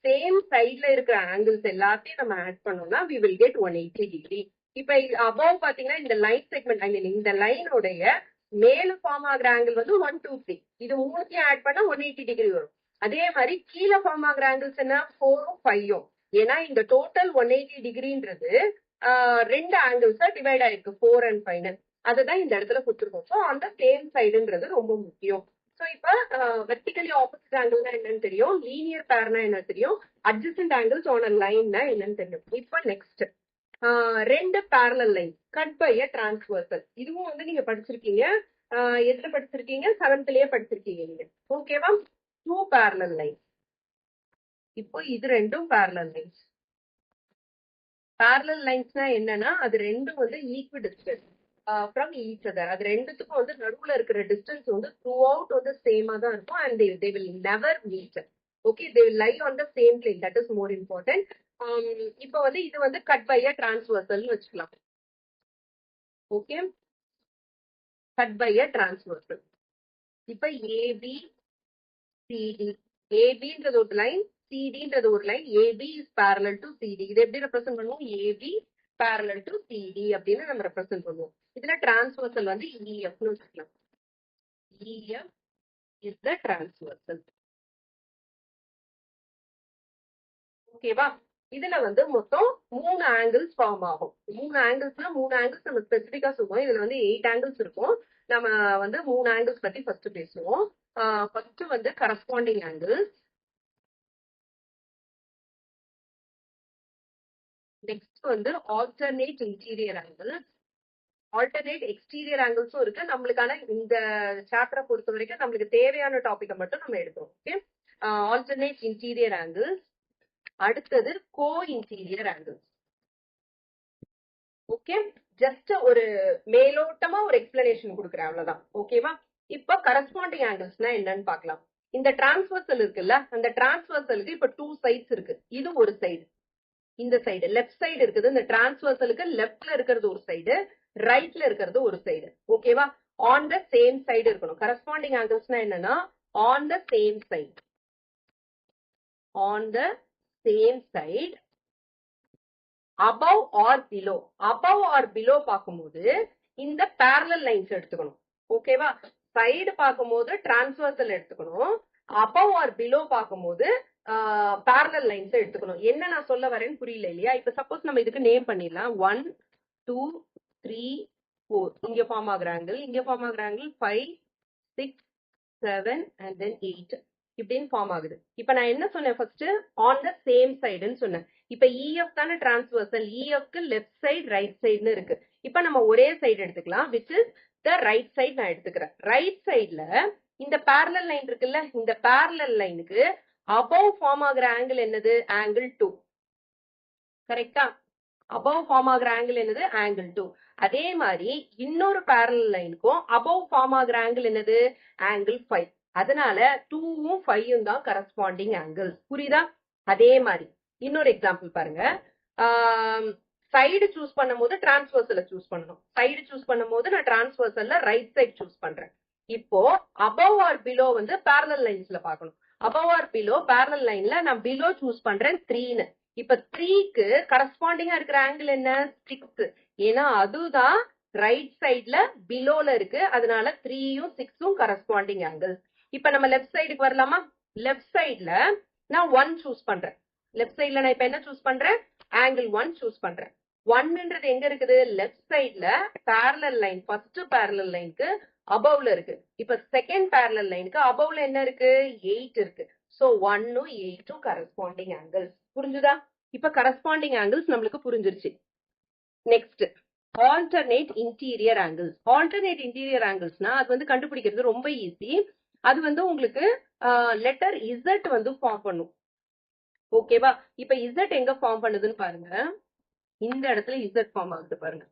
Speaker 1: சேம் சைட்ல இருக்கிற ஆங்கிள்ஸ் எல்லாத்தையும் நம்ம ஆட் பண்ணோம்னா we will get 180 டிகிரி. இப்ப above பாத்தீங்கன்னா இந்த லைன் செக்மெண்ட் ஐ மீன் இந்த லைனோடைய மேல ஃபார்ம் ஆகுற ஆங்கிள் வந்து 1 2 3. இது மூணுத்தையும் ஆட் பண்ணா 180 டிகிரி வரும். அதே மாதிரி கீழே ஃபார்ம் ஆகுற ஆங்கிள்ஸ் என்ன 4 5. ஏன்னா இந்த டோட்டல் 180 டிகிரின்றது ரெண்டு ஆங்கிள்ஸா டிவைட் ஆயிருக்கு 4 and 5. அதுதான் இந்த இடத்துல கொடுத்துருக்கோம். ஸோ அந்த சேம் சைடுன்றது ரொம்ப முக்கியம். ஸோ இப்ப வெர்டிகலி ஆப்போசிட் ஆங்கிள்னா என்னன்னு தெரியும், லீனியர் பேர்னா என்ன தெரியும், அட்ஜசன்ட் ஆங்கிள்ஸ் ஆன் அ லைன்னா என்னன்னு தெரியும். இப்ப நெக்ஸ்ட் ரெண்டு parallel line cut by a transversal. இதுவும் வந்து நீங்க படிச்சிருக்கீங்க, எதுல படிச்சிருக்கீங்க, 7thலயே படிச்சிருக்கீங்க நீங்க. ஓகேவா? 2 பேரலல் லைன். இப்போ இது ரெண்டும் பேரலல் லைன்ஸ். பேரலல் லைன்ஸ்னா என்னன்னா அது ரெண்டும் வந்து equi distance from each other. அது ரெண்டுத்துக்கும் வந்து நடுவுல இருக்கிற டிஸ்டன்ஸ் வந்து த்ரூ அவுட் வந்து சேமா தான் இருக்கும். And they will never meet. Okay, they will lie on the same plane. That is more important. இப்போ வந்து இது வந்து கட் பை அ டிரான்ஸ்வர்சல் வச்சுக்கலாம். Okay, cut by a transversal. இப்ப ஏபி சிடி, ஏபின்றது ஒரு லைன், சிடின்றது ஒரு லைன். A B is parallel to C D. இது எப்படி ரெப்ரசென்ட் பண்ணுவோம், ஏபி parallel to சிடி அப்படின்னு நம்ம ரெப்ரசென்ட் பண்ணுவோம். இதுல டிரான்ஸ்வர்சல் வந்து இஎஃப்னு வச்சுக்கலாம். EF is the transversal. ஓகேவா? இதுல வந்து மொத்தம் 3 ஆங்கிள்ஸ் ஃபார்ம் ஆகும். 3 ஆங்கிள்ஸ்னா 3 ஆங்கிள்ஸ் நம்ம ஸ்பெசிபிக்கா சொல்லுவோம். இதுல வந்து 8 ஆங்கிள்ஸ் இருக்கும். நம்ம வந்து 3 ஆங்கிள்ஸ் பத்தி ஃபர்ஸ்ட் பேசுவோம். ஃபர்ஸ்ட் வந்து கரஸ்பாண்டிங் ஆங்கிள்ஸ், நெக்ஸ்ட் வந்து alternate interior angles, alternate exterior ஆங்கிள்ஸும் இருக்கு. நம்மளுக்கான இந்த சாப்டரை பொறுத்த வரைக்கும் நம்மளுக்கு தேவையான டாபிக்கை மட்டும் நம்ம எடுக்கிறோம். Okay, alternate interior angles. அடுத்தது co interior angles. Okay, just ஒரு மேலோட்டமா ஒரு எக்ஸ்பிளனேஷன் கொடுக்குறேன், அவ்வளவுதான். ஓகேவா? இப்ப கரஸ்பாண்டிங் ஆங்கிள்ஸ்னா என்னன்னு பார்க்கலாம். இந்த டிரான்ஸ்வர்சல் இருக்குல்ல, அந்த டிரான்ஸ்வர்சலுக்கு இப்ப 2 சைட்ஸ் இருக்கு. இது ஒரு சைடு, இந்த சைடு லெஃப்ட் சைடு இருக்குது. இந்த டிரான்ஸ்வர்சலுக்கு லெஃப்ட்ல இருக்கிறது ஒரு சைடு, ரைட்ல இருக்கிறது ஒரு சைடு. ஓகேவா? ஆன் த சேம் சைடு இருக்கணும். கரஸ்பாண்டிங் ஆங்கிள்ஸ்னா என்னன்னா on the same side, on the same side, above or below. above or below பார்க்கும்போது இந்த parallel lines எடுத்துக்கணும். ஓகேவா? சைடு பார்க்கும்போது டிரான்ஸ்வர்சல் எடுத்துக்கணும். above or below பார்க்கும்போது parallel lines எடுத்துக்கணும். என்ன நான் சொல்ல வரேன்னு புரியல இல்லையா? இப்ப சப்போஸ் நம்ம இதுக்கு நேம் பண்ணிடலாம். 1 2 3 4. இங்க ஃபார்ம் ஆகுற ஆங்கிள், இங்க ஃபார்ம் ஆகுற ஆங்கிள் 5 6 7 and then 8 இப்படின்னு ஃபார்ம் ஆகுது. இப்ப நான் என்ன சொன்னேன், ஃபர்ஸ்ட் ஆன் த சேம் சைடுன்னு சொன்னேன். இப்ப இஎஃப் தானே டிரான்ஸ்வர்சல், இஎஃப்க்கு லெஃப்ட் சைடு ரைட் சைடுன்னு இருக்கு. இப்ப நம்ம ஒரே சைடு எடுத்துக்கலாம், which is the right side. நான் எடுத்துக்கிறேன். ரைட் சைடுல இந்த parallel லைன் இருக்குல்ல, இந்த parallel லைனுக்கு above ஃபார்ம் ஆகுற ஆங்கிள் என்னது, ஆங்கிள் 2. கரெக்டா? above ஃபார்ம் ஆகுற ஆங்கிள் என்னது, ஆங்கிள் 2. அதே மாதிரி இன்னொரு parallel லைனுக்கும் above ஃபார்ம் ஆகுற ஆங்கிள் என்னது, ஆங்கிள் 5. அதனால 2வும் 5ம் தான் கரஸ்பாண்டிங் ஆங்கிள். புரியுதா? அதே மாதிரி இன்னொரு எக்ஸாம்பிள் பாருங்க. சைடு சூஸ் பண்ணும் போது டிரான்ஸ்வர்சல்ல சூஸ் பண்ணணும். சைடு சூஸ் பண்ணும் போது நான் டிரான்ஸ்வர்சல்ல ரைட் சைடு சூஸ் பண்றேன். இப்போ above or below வந்து parallel லைன்ஸ்ல பார்க்கணும். above or below parallel லைன்ல நான் below சூஸ் பண்றேன் 3ன்னு. இப்ப 3க்கு கரஸ்பாண்டிங்கா இருக்கிற ஆங்கிள் என்ன, 6. ஏன்னா அதுதான் ரைட் சைட்ல பிலோல இருக்கு. அதனால 3யும் 6ம் கரஸ்பாண்டிங் ஆங்கிள். இப்ப நம்ம லெஃப்ட் சைடுக்கு வரலாமா? லெஃப்ட் சைட்ல நான் 1 சூஸ் பண்றேன். லெஃப்ட் சைட்ல நான் இப்ப என்ன சூஸ் பண்றேன், ஆங்கிள் 1 சூஸ் பண்றேன். 1ன்றது எங்க இருக்குது, லெஃப்ட் சைட்ல parallel லைன், ஃபர்ஸ்ட் parallel லைனுக்கு அபவ்ல இருக்கு. இப்ப செகண்ட் parallel லைனுக்கு அபவ்ல என்ன இருக்கு, 8 இருக்கு. சோ 1ம் 8ம் கரஸ்பாண்டிங் ஆங்கிள்ஸ். புரிஞ்சுதா? இப்ப கரஸ்பாண்டிங் ஆங்கிள்ஸ் நம்மளுக்கு புரிஞ்சிருச்சு. Next alternate interior angles. Alternate interior ஆங்கிள்ஸ்னா அது வந்து கண்டுபிடிக்கிறது ரொம்ப ஈஸி. அது வந்து உங்களுக்கு லெட்டர் இசட் வந்து ஃபார்ம் பண்ணும். ஓகேவா? இப்ப இசட் எங்க ஃபார்ம் பண்ணுதுன்னு பாருங்க. இந்த இடத்துல இசட் ஃபார்ம் ஆகுது பாருங்க.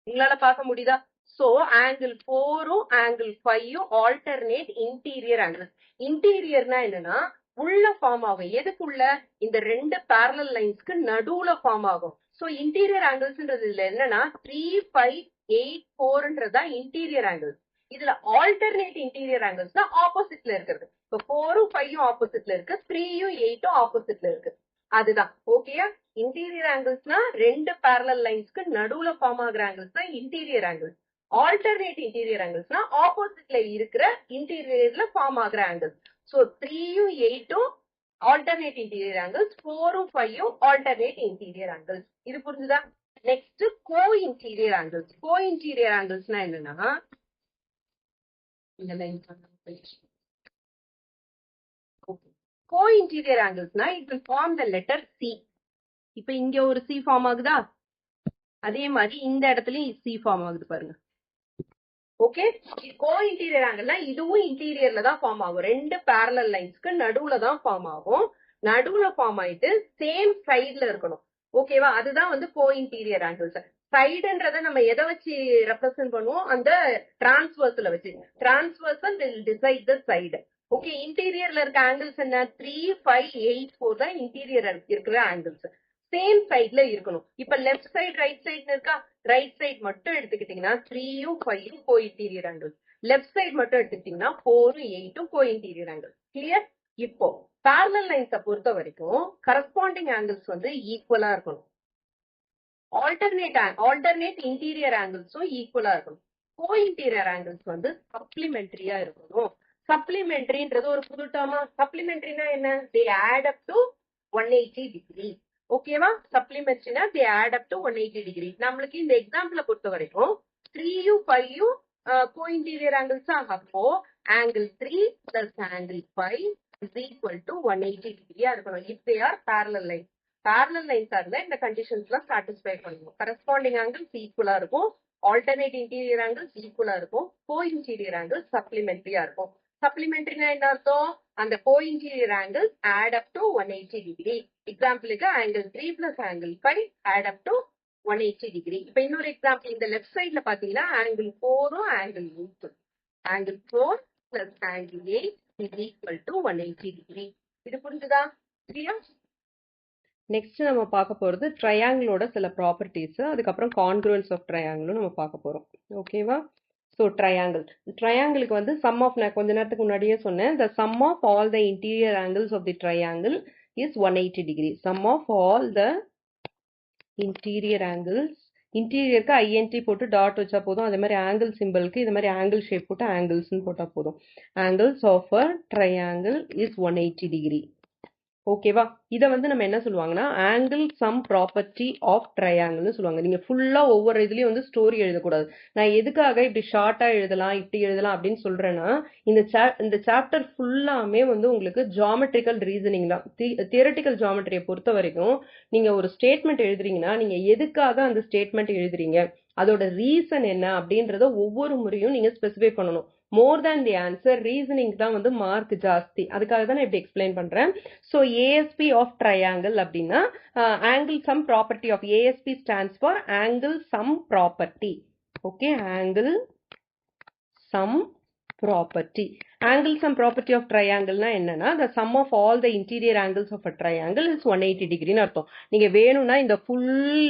Speaker 1: உங்களால பார்க்க முடியுதா? சோ ஆங்கிள் 4ம் ஆங்கிள் 5ம் ஆல்டர்னேட் இன்டீரியர் ஆங்கிள்ஸ். இன்டீரியர்னா என்னன்னா உள்ள ஃபார்ம் ஆகும். எதுக்குள்ள, இந்த ரெண்டு parallel லைன்ஸ்க்கு நடுவுல ஃபார்ம் ஆகும். சோ இன்டீரியர் ஆங்கிள்ஸ்ன்றது இதுல என்னன்னா 3 5 8 4ன்றதா இன்டீரியர் ஆங்கிள்ஸ். இதுல ஆல்டர்னேட் இன்டீரியர் ஆங்கிள்ஸ் தான் ஆப்போசிட்ல இருக்கிறது. இப்போ 4ம் 5ம் ஆப்போசிட்ல இருக்கு, 3யும் 8ம் ஆப்போசிட்ல இருக்கு. அதுதான் ஓகேயா. இன்டீரியர் ஆங்கிள்ஸ்னா ரெண்டு parallel லைன்ஸ்க்கு நடுவுல ஃபார்ம் ஆகுற ஆங்கிள்ஸ் தான் இன்டீரியர் ஆங்கிள்ஸ். ஆல்டர்னேட் இன்டீரியர் ஆங்கிள்ஸ்னா ஆப்போசிட்ல இருக்கிற இன்டீரியர்ல ஃபார்ம் ஆகுற ஆங்கிள்ஸ். சோ 3யும் 8ம் ஆல்டர்னேட் இன்டீரியர் ஆங்கிள்ஸ், 4ம் 5ம் ஆல்டர்னேட் இன்டீரியர் ஆங்கிள்ஸ். இது புரிஞ்சுதா? Next co interior angles. Co interior ஆங்கிள்ஸ்னா என்னன்னா இந்த லைன் கோ இன்டீரியர் ஆங்கிள்ஸ்னா it will form the letter C. இப்ப இங்க ஒரு சி ஃபார்ம் ஆகுதா, அதே மாதிரி இந்த இடத்துலயும் சி ஃபார்ம் ஆகுது பாருங்க. ஓகே, கோ இன்டீரியர் ஆங்கிள்னா இதுவும் இன்டீரியர்ல தான் ஃபார்ம் ஆகும். ரெண்டு parallel லைன்ஸ்க்கு நடுவுல தான் ஃபார்ம் ஆகும். நடுவுல ஃபார்ம் ஆயிட்டு சேம் சைடுல இருக்கணும். ஓகேவா, அதுதான் வந்து கோ இன்டீரியர் ஆங்கிள்ஸ். சைடுன்றத நம்ம எதை வச்சு ரெப்ரசென்ட் பண்ணுவோம், அந்த டிரான்ஸ்வர்ஸ்ல வச்சு. Transversal will decide the side. Okay, இன்டீரியர்ல இருக்க ஆங்கிள்ஸ் என்ன, 3, 5, 8, 4 தான் இன்டீரியர் இருக்கிற ஆங்கிள்ஸ். சேம் சைட்ல இருக்கணும். இப்ப லெஃப்ட் சைடு ரைட் சைடு இருக்கா, ரைட் சைடு மட்டும் எடுத்துக்கிட்டீங்கன்னா 3யும் 5ம் co interior angles. Left side மட்டும் எடுத்துக்கிட்டீங்கன்னா 4ம் 8ம் கோ இன்டீரியர் ஆங்கிள்ஸ். கிளியர்? இப்போ parallel லைன்ஸை பொறுத்த வரைக்கும் கரஸ்பாண்டிங் ஆங்கிள்ஸ் வந்து ஈக்குவலா இருக்கணும். ஆல்டர்னேட் இன்டீரியர் ஆங்கிள்ஸும் ஈக்குவலா இருக்கணும். கோ இன்டீரியர் ஆங்கிள்ஸ் வந்து சப்ளிமெண்டரியா இருக்கணும். சப்ளிமெண்டரின்றது ஒரு புது டேர்மா. சப்ளிமெண்டரினா என்ன, they add up to 180 degree. ஓகேவா, சப்ளிமெண்டரினா they add up to 180 degree. நம்மளுக்கு இந்த எக்ஸாம்பிள பொறுத்த வரைக்கும் 3யும் 5யும் கோ இன்டீரியர் ஆங்கிள்ஸ். அப்போ angle 3 plus angle 5 is equal to 180 டிகிரியா இருக்கணும். if they are parallel lines. parallel lines இருந்தா இந்த கண்டிஷன்ஸ்லாம் சாட்டிஸ்ஃபை பண்ணுவோம். கரஸ்பாண்டிங் ஆங்கிள்ஸ் ஈக்குவலா இருக்கும், ஆல்டர்னேட் இன்டீரியர் ஆங்கிள்ஸ் ஈக்குவலா இருக்கும், கோ இன்டீரியர் ஆங்கிள்ஸ் சப்ளிமெண்டரியா இருக்கும். சப்ளிமெண்டரினா என்ன அர்த்தம், அந்த கோ interior angles add up to 180 degree. எக்ஸாம்பிளுக்கு angle 3 plus angle 5 add up to 180 degree. இப்ப இன்னொரு எக்ஸாம்பிள், இந்த லெஃப்ட் சைட்ல பாத்தீங்கன்னா angle 4ம் angle 8. angle 4 plus angle 8 is equal to 180 degree. இது புரிஞ்சுதா? சரியா? நெக்ஸ்ட் நம்ம பார்க்க போறது ட்ரையாங்கிளோட சில ப்ராப்பர்ட்டிஸ், அதுக்கப்புறம் கான்க்ரூவன்ஸ் ஆஃப் ட்ரையாங்கிளும் நம்ம பார்க்க போறோம். ஓகேவா? ஸோ ட்ரையாங்கிளுக்கு வந்து சம் ஆஃப், நான் கொஞ்ச நேரத்துக்கு முன்னாடியே சொன்னேன், the sum of all the interior angles of the triangle is 180 degree. sum of all the interior angles, இன்டீரியருக்கு ஐஎன்டி போட்டு டாட் வச்சா போதும். அதே மாதிரி ஆங்கிள் சிம்பிளுக்கு இது மாதிரி ஆங்கிள் ஷேப் போட்டு ஆங்கிள்ஸ்ன்னு போட்டா போதும். Angles of a triangle is 180 degree. ஓகேவா, இதை வந்து நம்ம என்ன சொல்லுவாங்கன்னா ஆங்கிள் சம் ப்ராப்பர்ட்டி ஆஃப் ட்ரையாங்கிள்னு சொல்லுவாங்க. நீங்க ஃபுல்லா ஒவ்வொரு இதுலயும் வந்து ஸ்டோரி எழுதக்கூடாது. நான் எதுக்காக இப்படி ஷார்ட்டா எழுதலாம் இப்படி எழுதலாம் அப்படின்னு சொல்றேன்னா, இந்த சாப்டர் ஃபுல்லாமே வந்து உங்களுக்கு ஜியாமெட்ரிக்கல் ரீசனிங் தான். தியரட்டிக்கல் ஜியாமெட்ரியை பொறுத்த வரைக்கும் நீங்க ஒரு ஸ்டேட்மெண்ட் எழுதுறீங்கன்னா நீங்க எதுக்காக அந்த ஸ்டேட்மெண்ட் எழுதுறீங்க, அதோட ரீசன் என்ன அப்படின்றத ஒவ்வொரு முறையும் நீங்க ஸ்பெசிஃபை பண்ணணும். மோர் தேன் தி ஆன்சர், ரீசனிங் தான் வந்து மார்க் ஜாஸ்தி. அதுக்காக தான் நான் இப்படி எக்ஸ்பிளைன் பண்றேன். ஸோ ஏஎஸ்பி ஆஃப் ட்ரையாங்கிள் அப்படின்னா angle sum property of ASP stands for angle sum property. Okay, angle sum property. Angle sum property of ட்ரையாங்கிள்னா என்னன்னா, the sum of all the interior angles of a triangle is 180 டிகிரின்னு அர்த்தம். நீங்க வேணும்னா இந்த full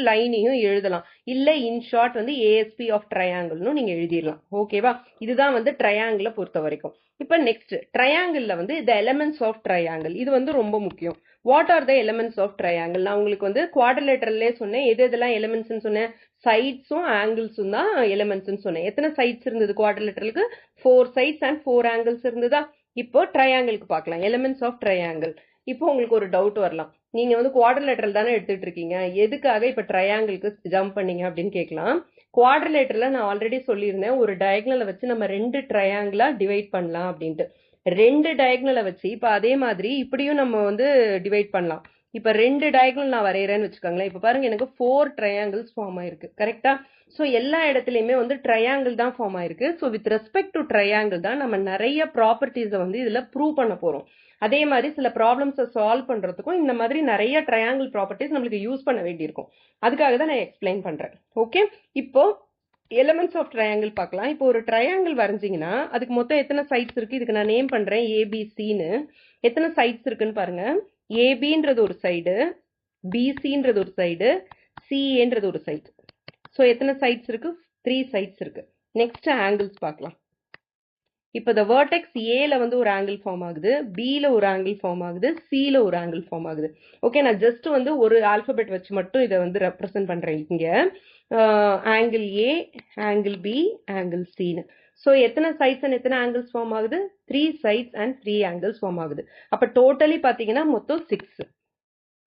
Speaker 1: லைனையும் எழுதலாம், இல்ல in short வந்து ASP of ட்ரையாங்கிள்னு நீங்க எழுதிடலாம். ஓகேவா, இதுதான் வந்து ட்ரையாங்கிளை பொறுத்த வரைக்கும். இப்ப நெக்ஸ்ட் ட்ரையாங்கிள்ல வந்து the elements of triangle, இது வந்து ரொம்ப முக்கியம். What are the elements of triangle? நான் உங்களுக்கு வந்து குவாட்ரிலேட்டரல்லே சொன்னேன். எதெல்லாம் எலிமெண்ட்ஸ்ன்னு சொன்னேன், சைட்ஸும் ஆங்கிள்ஸும் தான் எலிமெண்ட்ஸ்ன்னு சொன்னேன். எத்தனை சைட்ஸ் இருந்தது குவாட்ரிலேட்டரலுக்கு? 4 சைட்ஸ் அண்ட் 4 ஆங்கிள்ஸ் இருந்ததா? இப்போ ட்ரையாங்கிளுக்கு பார்க்கலாம், எலிமெண்ட்ஸ் ஆஃப் ட்ரையாங்கிள். இப்போ உங்களுக்கு ஒரு டவுட் வரலாம், நீங்க வந்து குவாட்ரிலேட்டரல் தானே எடுத்துட்டு இருக்கீங்க, எதுக்காக இப்ப ட்ரையாங்கிளுக்கு ஜம்ப் பண்ணீங்க அப்படின்னு கேட்கலாம். குவாட்ரிலேட்டரல நான் ஆல்ரெடி சொல்லியிருந்தேன், ஒரு டயக்னலை வச்சு நம்ம 2 ட்ரையாங்கிளா டிவைட் பண்ணலாம் அப்படின்ட்டு. 2 டயக்னலை வச்சு இப்ப அதே மாதிரி இப்படியும் நம்ம வந்து டிவைட் பண்ணலாம். இப்ப 2 டயக்னல் நான் வரைகிறேன்னு வச்சுக்கோங்களேன். இப்ப பாருங்க, எனக்கு 4 ட்ரையாங்கிள்ஸ் ஃபார்ம் ஆயிருக்கு. கரெக்டா? ஸோ எல்லா இடத்துலையுமே வந்து ட்ரையாங்கிள் தான் ஃபார்ம் ஆயிருக்கு. So with respect to triangle தான் நம்ம நிறைய ப்ராப்பர்ட்டிஸை வந்து இதுல ப்ரூவ் பண்ண போறோம். அதே மாதிரி சில ப்ராப்ளம்ஸை சால்வ் பண்றதுக்கும் இந்த மாதிரி நிறைய ட்ரையாங்கிள் ப்ராப்பர்ட்டிஸ் நம்மளுக்கு யூஸ் பண்ண வேண்டியிருக்கும். அதுக்காக தான் நான் எக்ஸ்பிளைன் பண்றேன். ஓகே, இப்போ எலிமெண்ட்ஸ் ஆஃப் ட்ரையாங்கிள் பார்க்கலாம். இப்போ ஒரு ட்ரையாங்கிள் வரைஞ்சிங்கன்னா அதுக்கு மொத்தம் எத்தனை சைட்ஸ் இருக்கு, இதுக்கு நான் நேம் பண்றேன் ஏபிசின்னு. எத்தனை சைட்ஸ் இருக்குன்னு பாருங்க. ஏபின்றது ஒரு சைடு, பிசின்றது ஒரு சைடு, சிஏன்றது ஒரு சைடு. ஸோ எத்தனை சைட்ஸ் இருக்கு? 3 சைட்ஸ் இருக்கு. நெக்ஸ்ட் ஆங்கிள்ஸ் பார்க்கலாம். இப்போ the vertex ஏல வந்து ஒரு ஆங்கிள் ஃபார்ம் ஆகுது, பில ஒரு ஆங்கிள் ஃபார்ம் ஆகுது, சில ஒரு ஆங்கிள் ஃபார்ம் ஆகுது. ஓகே, நான் ஜஸ்ட் வந்து ஒரு ஆல்பபெட் வச்சு மட்டும் இதை வந்து ரெப்ரசென்ட் பண்றேன் இங்க. Angle A, angle B, angle சின்னு. ஸோ எத்தனை சைட்ஸ் அண்ட் எத்தனை ஆங்கிள்ஸ் ஃபார்ம் ஆகுது? 3 சைட்ஸ் அண்ட் 3 ஆங்கிள்ஸ் ஃபார்ம் ஆகுது. அப்போ டோட்டலி பார்த்தீங்கன்னா மொத்தம் 6.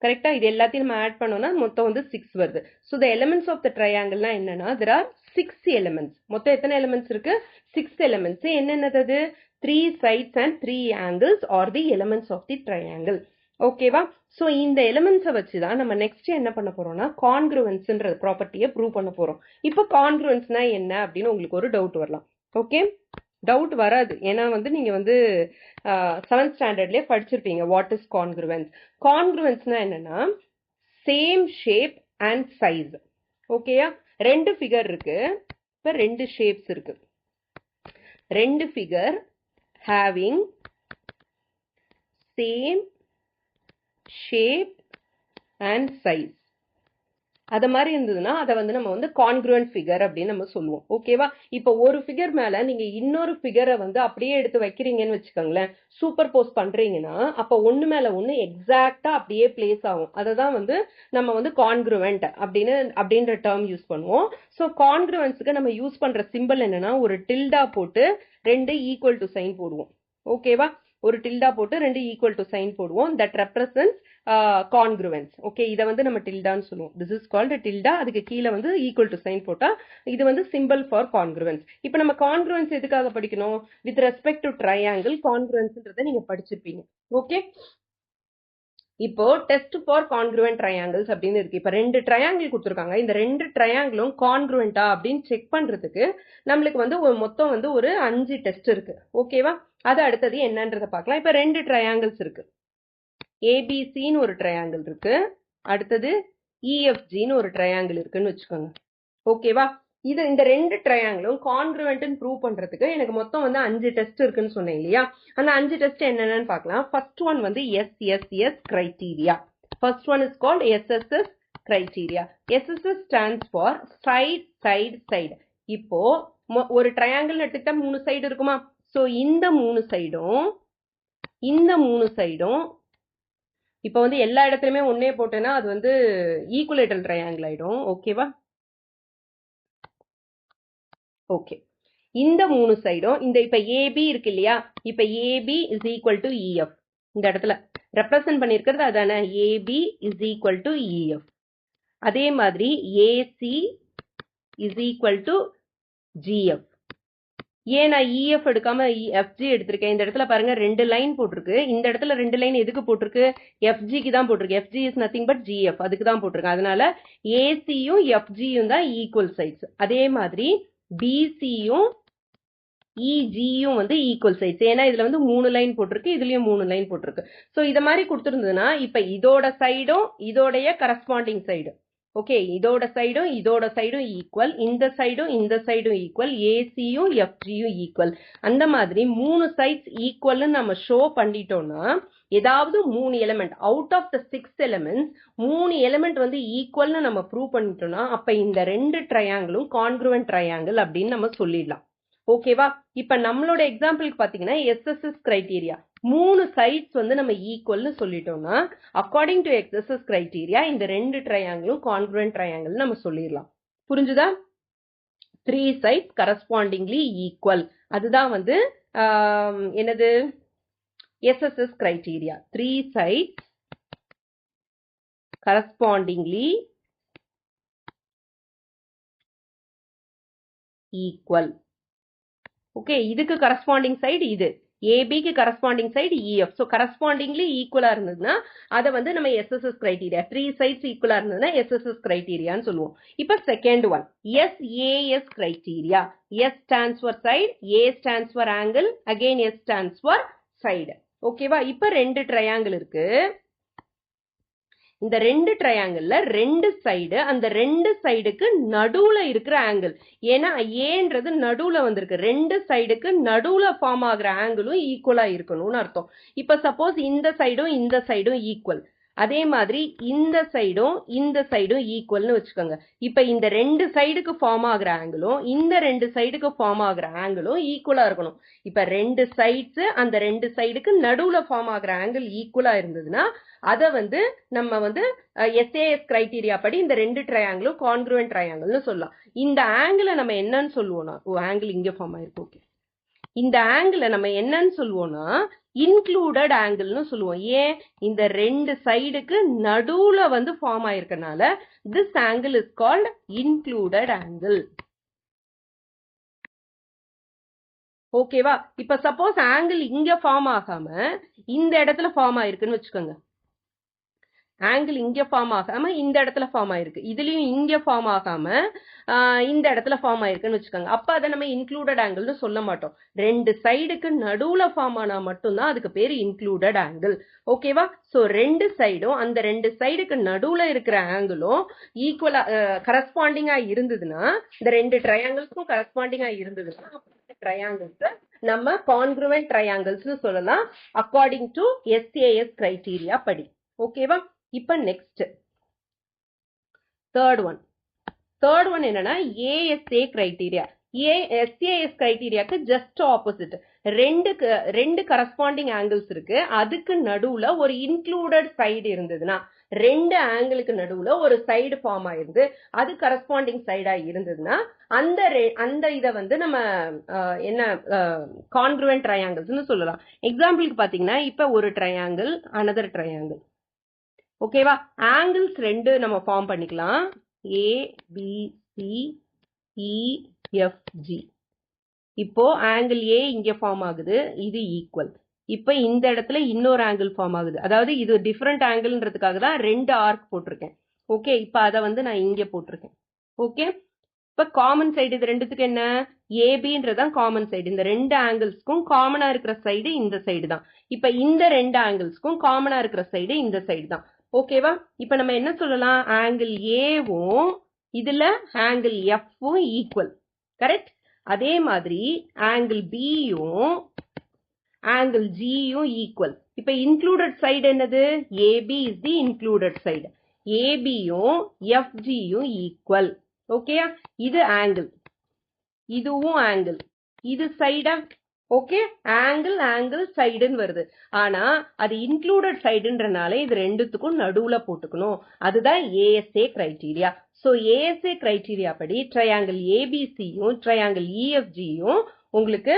Speaker 1: கரெக்டா? இது எல்லாத்தையும் நம்ம ஆட் பண்ணோம்னா மொத்தம் வந்து 6 வருது. So the elements of the ட்ரையாங்கிள்னா என்னன்னா there are 6 எலிமெண்ட்ஸ். மொத்தம் எத்தனை எலிமெண்ட்ஸ் இருக்கு? 6 elements. என்னென்னது? 3 sides and 3 angles are the elements of the triangle. ஓகேவா? ஸோ இந்த எலிமெண்ட்ஸை வச்சு தான் நம்ம நெக்ஸ்ட் என்ன பண்ண போறோம்னா கான்க்ருவன்ஸ்ன்ற ப்ராப்பர்ட்டியை ப்ரூவ் பண்ண போறோம். இப்போ கான்க்ருவன்ஸ்னா என்ன அப்படின்னு உங்களுக்கு ஒரு டவுட் வரலாம். ஓகே, டவுட் வராது. ஏன்னா வந்து நீங்க வந்து 7th ஸ்டாண்டர்ட்லயே படிச்சிருப்பீங்க வாட் இஸ் கான்க்ருவன்ஸ். கான்க்ருவன்ஸ்னா என்னன்னா சேம் ஷேப் அண்ட் சைஸ். ஓகேயா? 2 ஃபிகர் இருக்கு, இப்ப 2 ஷேப்ஸ் இருக்கு. 2 figure having same shape and size. அத மாதிரி இருந்ததுன்னா அதை வந்து நம்ம வந்து கான்க்ருவன்ட் ஃபிகர் அப்படின்னு நம்ம சொல்லுவோம். ஓகேவா? இப்போ ஒரு ஃபிகர் மேல நீங்க இன்னொரு ஃபிகரை வந்து அப்படியே எடுத்து வைக்கிறீங்கன்னு வச்சுக்கோங்களேன், சூப்பர் போஸ் பண்றீங்கன்னா அப்போ ஒண்ணு மேல ஒண்ணு எக்ஸாக்டா அப்படியே பிளேஸ் ஆகும். அதை தான் வந்து நம்ம வந்து கான்க்ருவன்ட் அப்படின்ற டேர்ம் யூஸ் பண்ணுவோம். ஸோ கான்க்ருவன்ஸுக்கு நம்ம யூஸ் பண்ற சிம்பிள் என்னன்னா ஒரு டில்டா போட்டு 2 ஈக்குவல் டு சைன் போடுவோம். ஓகேவா? ஒரு டில்டா போட்டு 2 ஈக்குவல் டு சைன் போடுவோம். That represents congruence. ஓகே, இதை வந்து நம்ம டில்டான்னு சொல்லுவோம். This is called tilde. அதுக்கு கீழே வந்து ஈக்குவல் டு சைன் போட்டா இது வந்து சிம்பிள் ஃபார் கான்க்ருவன்ஸ். இப்போ நம்ம கான்க்ருவன்ஸ் எதுக்காக படிக்கணும்? வித் ரெஸ்பெக்ட் டு ட்ரையாங்கிள் கான்க்ருவன்ஸ்ன்றதை நீங்க படிச்சிருப்பீங்க. ஓகே, இப்போ டெஸ்ட் ஃபார் கான்க்ருவன்ட் ட்ரையாங்கிள்ஸ் அப்படின்னு இருக்கு. இப்போ 2 ட்ரையாங்கிள் கொடுத்துருக்காங்க. இந்த 2 ட்ரையாங்கிளும் கான்க்ருவன்ட்டா அப்படின்னு செக் பண்றதுக்கு நம்மளுக்கு வந்து மொத்தம் வந்து ஒரு 5 டெஸ்ட் இருக்கு. ஓகேவா? அது அடுத்தது என்னன்றதை பார்க்கலாம். இப்போ 2 ட்ரையாங்கிள்ஸ் இருக்கு. ஏபிசின்னு ஒரு ட்ரையாங்கிள் இருக்கு, அடுத்தது இஎஃப்ஜின்னு ஒரு ட்ரையாங்கிள் இருக்குன்னு வச்சுக்கோங்க. ஓகேவா? இந்த 2 ட்ரையாங்கிளும் கான்க்ருவன்ட்னு ப்ரூவ் பண்றதுக்கு எனக்கு மொத்தம் வந்து 5 டெஸ்ட் இருக்குன்னு சொன்னேன் இல்லையா? அந்த 5 டெஸ்ட் என்னென்னு பார்க்கலாம். ஃபர்ஸ்ட் ஒன் வந்து S S S criteria. First one is called S S S criteria. S S S stands for side side side. இப்போ ஒரு ட்ரையாங்கிள் எடுத்துக்கிட்டா 3 சைடு இருக்குமா? ஸோ இந்த 3 சைடும் இந்த 3 சைடும் இப்போ வந்து எல்லா இடத்துலயுமே ஒன்னே போட்டேன்னா அது வந்து ஈக்குவலேட்டரல் ட்ரையாங்கிள் ஆயிடும். ஓகேவா? ஓகே, இந்த 3 சைடும் இந்த இப்ப ஏபி இருக்கு இல்லையா? இப்ப A B is equal to E F. இந்த இடத்துல ரெப்ரசன்ட் பண்ணிருக்கிறது அதானே, A B is equal to E F. அதே மாதிரி A C is equal to G F. ஏன் நான் இஎஃப் எடுக்காம எஃப்ஜி எடுத்திருக்கேன்? இந்த இடத்துல பாருங்க 2 லைன் போட்டிருக்கு. இந்த இடத்துல 2 லைன் எதுக்கு போட்டிருக்கு? எஃப்ஜிக்கு தான் போட்டிருக்கு. FG is nothing but GIF, அதுக்கு தான் போட்டிருக்கு. அதனால ஏசியும் எஃப்ஜியும் தான் ஈக்குவல் சைட்ஸ். அதே மாதிரி பிசியும் இஜியும் வந்து ஈக்குவல் சைட்ஸ். ஏன்னா இதுல வந்து 3 லைன் போட்டிருக்கு, இதுலயும் 3 லைன் போட்டிருக்கு. ஸோ இதை மாதிரி கொடுத்துருந்ததுன்னா இப்ப இதோட சைடும் இதோடைய கரஸ்பாண்டிங் சைடு. ஓகே, இதோட சைடும் ஈக்குவல், இந்த சைடும் ஈக்குவல், ஏசியும் எஃப்ஜியும் ஈக்குவல். அந்த மாதிரி 3 சைட்ஸ் ஈக்குவல்னு நம்ம ஷோ பண்ணிட்டோம்னா ஏதாவது 3 element out of the 6 elements 3 element வந்து ஈக்குவல்னு நம்ம ப்ரூவ் பண்ணிட்டோம்னா அப்ப இந்த 2 ட்ரையாங்கிளும் கான்க்ருவன்ட் ட்ரையாங்கிள் அப்படின்னு நம்ம சொல்லிடலாம். ஓகேவா? இப்ப நம்மளோட எக்ஸாம்பிளுக்கு பாத்தீங்கன்னா எஸ்எஸ்எஸ் கிரைட்டீரியா 3 சைட்ஸ் வந்து நம்ம ஈக்குவல்னு சொல்லிட்டோம்னா அக்கார்டிங் டு எஸ்எஸ்எஸ் கிரைட்டீரியா இந்த 2 ட்ரையாங்கிளும் கான்க்ருவன்ட் ட்ரையாங்கிள் நம்ம சொல்லிடலாம். புரிஞ்சுதா? 3 சைட்ஸ் கரஸ்பாண்டிங்லி ஈக்குவல், அதுதான் வந்து என்னது SSS criteria. 3 sides correspondingly equal. Okay, இதுக்கு corresponding side இது, AB க்கு corresponding side EF. So correspondingly equal இருந்ததுன்னா அதை வந்து நம்ம SSS criteria. 3 sides equal இருந்ததுன்னா SSS criteria சொல்லுவோம். இப்ப second one, SAS criteria. S stands for side, A stands for angle, again S stands for side. ஓகேவா? இப்ப 2 ட்ரையாங்கிள் இருக்கு. இந்த 2 ட்ரையாங்கிள்ல 2 சைடு, அந்த 2 சைடுக்கு நடுவுல இருக்கிற ஆங்கிள். ஏன்னா ஏன்றது நடுவுல வந்திருக்கு. 2 சைடுக்கு நடுவுல ஃபார்ம் ஆகுற ஆங்கிளும் ஈக்குவலா இருக்கணும்னு அர்த்தம். இப்ப சப்போஸ் இந்த சைடும் ஈக்குவல், அதே மாதிரி இந்த சைடும் ஈக்குவல்னு வச்சுக்கோங்க. இப்ப இந்த ரெண்டு சைடுக்கு ஃபார்ம் ஆகுற ஆங்கிளும் இந்த ரெண்டு சைடுக்கு ஃபார்ம் ஆகுற ஆங்கிளும் ஈக்குவலா இருக்கணும். இப்ப ரெண்டு சைட்ஸ் அந்த ரெண்டு சைடுக்கு நடுவுல ஃபார்ம் ஆகுற ஆங்கிள் ஈக்குவலா இருந்ததுன்னா அதை வந்து நம்ம வந்து SAS கிரைட்டீரியா படி இந்த ரெண்டு ட்ரையாங்கிளும் கான்க்ருவென்ட் ட்ரையாங்கிள்னு சொல்லலாம். இந்த ஆங்கிளை நம்ம என்னன்னு சொல்லுவோம்னா, ஆங்கிள் இங்க ஃபார்ம் ஆயிருக்கு. ஓகே, இந்த ஆங்கிளை நம்ம என்னன்னு சொல்லுவோம்னா இன்க்ளூடட் ஆங்கிள்னு சொல்லுவோம். ஏன்? இந்த ரெண்டு சைடுக்கு நடுவுல வந்து ஃபார்ம் ஆயிருக்கனால this angle is called included angle. ஓகேவா? இப்ப சப்போஸ் ஆங்கிள் இங்க ஃபார்ம் ஆகாம இந்த இடத்துல ஃபார்ம் ஆயிருக்குன்னு வச்சுக்கோங்க. ஆங்கிள் இங்க ஃபார்ம் ஆகாம இந்த இடத்துல ஃபார்ம் ஆயிருக்கு, இதுலயும் இங்க ஃபார்ம் ஆகாம இந்த இடத்துல ஃபார்ம் ஆயிருக்குன்னு வச்சுக்கோங்க. அப்ப அதை நம்ம இன்க்ளூடட் ஆங்கிள்னு சொல்ல மாட்டோம். ரெண்டு சைடுக்கு நடுவுல ஃபார்ம் ஆனா மட்டும்தான் அதுக்கு பேரு இன்க்ளூடட் ஆங்கிள். ஓகேவா? சோ ரெண்டு சைடும் அந்த ரெண்டு சைடுக்கு நடுவுல இருக்கிற ஆங்கிளும் ஈக்குவலா கரஸ்பாண்டிங்கா இருந்ததுன்னா, இந்த ரெண்டு ட்ரையாங்கிள்ஸ்க்கும் கரஸ்பாண்டிங்கா இருந்ததுன்னா ட்ரையாங்கிள்ஸ் நம்ம கான்க்ருவென்ட் ட்ரையாங்கிள்ஸ்னு சொல்லலாம் அக்கார்டிங் டு SAS கிரைட்டீரியா படி. ஓகேவா? இப்ப நெக்ஸ்ட் தேர்ட் ஒன் என்னன்னா ASA கிரைட்டீரியா. SAS கிரைட்டீரியாக்கு ஜஸ்ட் ஆப்போசிட். ரெண்டு கரஸ்பாண்டிங் ஆங்கிள்ஸ் இருக்கு, அதுக்கு நடுவுல ஒரு இன்க்ளூடட் சைடு இருந்ததுன்னா, ரெண்டு ஆங்கிளுக்கு நடுவுல ஒரு சைடு ஃபார்ம் ஆயிருந்து அது கரஸ்பாண்டிங் சைடா இருந்ததுன்னா அந்த இதை வந்து நம்ம என்ன கான்க்ருவென்ட் ட்ரையாங்கிள்ஸ்னு சொல்லலாம். எக்ஸாம்பிளுக்கு பாத்தீங்கன்னா இப்ப ஒரு ட்ரையாங்கிள், அனதர் ட்ரையாங்கிள். ஓகேவா? ஆங்கிள்ஸ் ரெண்டு நம்ம ஃபார்ம் பண்ணிக்கலாம். ABCEFG. இப்போ ஆங்கிள் A இங்க ஃபார்ம் ஆகுது, இது ஈக்குவல். இப்ப இந்த இடத்துல இன்னொரு ஆங்கிள் ஃபார்ம் ஆகுது, அதாவது இது டிஃபரெண்ட் ஆங்கிள்ன்றதுக்காக தான் ரெண்டு ஆர்க் போட்டிருக்கேன். ஓகே, இப்ப அதை வந்து நான் இங்க போட்டிருக்கேன். ஓகே, இப்ப காமன் சைடு இது ரெண்டுத்துக்கு என்ன? ABன்றதான் காமன் சைடு. இந்த ரெண்டு ஆங்கிள்ஸ்க்கும் காமனா இருக்கிற சைடு இந்த சைடு தான். இப்ப இந்த ரெண்டு ஆங்கிள்ஸ்க்கும் காமனா இருக்கிற சைடு இந்த சைடு தான். ஓகேவா? இப்ப நம்ம என்ன சொல்லலாம்? ஆங்கிள் ஏவும் இதுல ஆங்கிள் எஃப்பும் ஈக்குவல். கரெக்ட்? அதே மாதிரி ஆங்கிள் பியும் ஆங்கிள் ஜியும் ஈக்குவல். இப்ப இன்க்ளூடட் சைடு என்னது? AB is the included side. ABயும் FGயும் ஈக்குவல். ஓகேயா? இது ஆங்கிள், இதுவும் ஆங்கிள், இது சைடா? ஓகே, ஆங்கிள் சைடுன்னு வருது. ஆனா அது இன்க்ளூடட் சைடுன்றனால இது ரெண்டுத்துக்கும் நடுவுல போட்டுக்கணும். அதுதான் ASA criteria. So ASA criteria படி ட்ரையாங்கிள் ABCயும் ட்ரையாங்கிள் EFGயும் உங்களுக்கு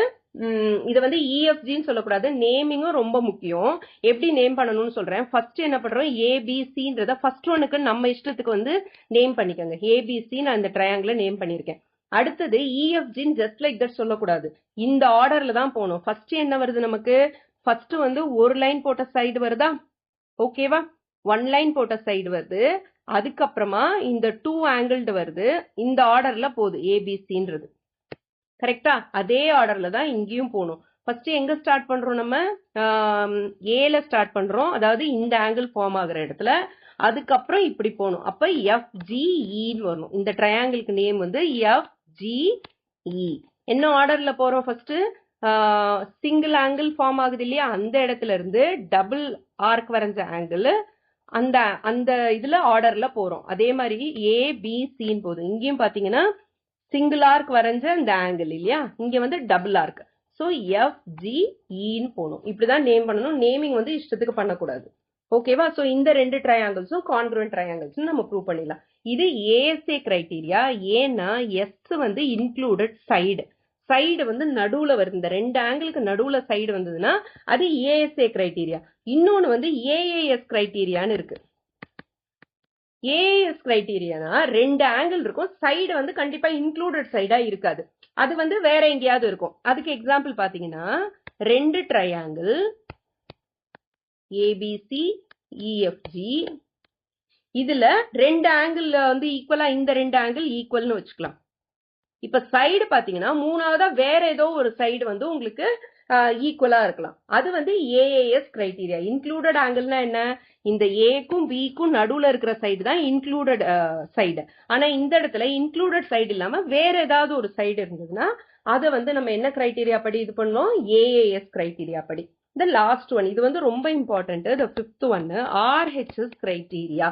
Speaker 1: இது வந்து EFGன்னு சொல்லக்கூடாது, நேமிங்கும் ரொம்ப முக்கியம். எப்படி நேம் பண்ணணும்னு சொல்றேன். ஃபர்ஸ்ட் என்ன பண்றோம்? ABCன்றத ஃபர்ஸ்ட் ஒனுக்கு நம்ம இஷ்டத்துக்கு வந்து நேம் பண்ணிக்கோங்க. ABC நான் இந்த ட்ரையாங்கிள நேம் பண்ணிருக்கேன். அடுத்தது EFGன்னு ஜஸ்ட் லைக் தட் சொல்லக்கூடாது, இந்த ஆர்டர்ல தான் போகணும். ஃபர்ஸ்ட் என்ன வருது நமக்கு? ஃபர்ஸ்ட் வந்து ஒரு லைன் போட்ட சைடு வருதா? ஓகேவா? ஒன் லைன் போட்ட சைடு வருது, அதுக்கப்புறமா இந்த டூ ஆங்கிள்டு வருது, இந்த ஆர்டர்ல போகுது ABCன்றது. கரெக்டா? அதே ஆர்டர்ல தான் இங்கேயும் போகணும். ஃபர்ஸ்ட் எங்க ஸ்டார்ட் பண்றோம்? நம்ம ஏல ஸ்டார்ட் பண்றோம், அதாவது இந்த ஆங்கிள் ஃபார்ம் ஆகுற இடத்துல. அதுக்கப்புறம் இப்படி போகணும். அப்ப FGEன்னு வரணும். இந்த ட்ரையாங்கிளுக்கு நேம் வந்து FGE. என்ன ஆர்டர்ல போறோம்? ஃபர்ஸ்ட் சிங்கிள் ஆங்கிள் ஃபார்ம் ஆகுது இல்லையா, அந்த இடத்துல இருந்து டபுள் ஆர்க் வரைஞ்ச ஆங்கிள் அந்த இதுல ஆர்டர்ல போறோம். அதே மாதிரி ABCன்னு போதும். இங்கேயும் பாத்தீங்கன்னா சிங்கிள் ஆர்க் வரைஞ்ச இந்த ஆங்கிள் இல்லையா, இங்க வந்து டபுள் ஆர்க். சோ FGEன்னு போகணும். இப்படிதான் நேம் பண்ணணும். நேமிங் வந்து இஷ்டத்துக்கு பண்ணக்கூடாது. ஓகேவா? சோ இந்த ரெண்டு ட்ரையாங்கிள்ஸும் கான்க்ருவென்ட் ட்ரையாங்கிள்ஸ் நம்ம ப்ரூவ் பண்ணிடலாம். இது ASA கிரைட்டீரியா. ஏன்னா S வந்து இன்க்ளூடட் சைடு வந்து நடுவுல வருது. இந்த ரெண்டு ஆங்கிளுக்கு நடுவுல சைடு வந்ததுன்னா அது ASA கிரைட்டீரியா. இன்னொன்னு வந்து AAS கிரைட்டீரியான்னு இருக்கு. AAS கிரைட்டீரியானா ரெண்டு ஆங்கிள் இருக்கும், சைடு வந்து கண்டிப்பா இன்க்ளூடட் சைடா இருக்காது, அது வந்து வேற எங்கேயாவது இருக்கும். அதுக்கு எக்ஸாம்பிள் பாத்தீங்கன்னா ரெண்டு ட்ரையாங்கிள் ABC EFG, இதுல ரெண்டு ஆங்கிள் வந்து ஈக்குவலா, இந்த ரெண்டு ஆங்கிள் ஈக்குவல்னு வச்சுக்கலாம். இப்ப சைடு பாத்தீங்கன்னா மூணாவதா வேற ஏதோ ஒரு சைடு வந்து உங்களுக்கு ஈக்குவலா இருக்கலாம். அது வந்து AAS கிரைட்டீரியா. இன்க்ளூடட் ஆங்கிள்னா என்ன? இந்த ஏக்கும் பிக்கும் நடுவுல இருக்கிற சைடு தான் இன்க்ளூடட் சைடு. ஆனா இந்த இடத்துல இன்க்ளூடட் சைடு இல்லாம வேற ஏதாவது ஒரு சைடு இருந்ததுன்னா அதை வந்து நம்ம என்ன கிரைட்டீரியா படி இது பண்ணோம்? AAS கிரைட்டீரியா படி. The last one, இது வந்து ரொம்ப important. The fifth one, RHS criteria.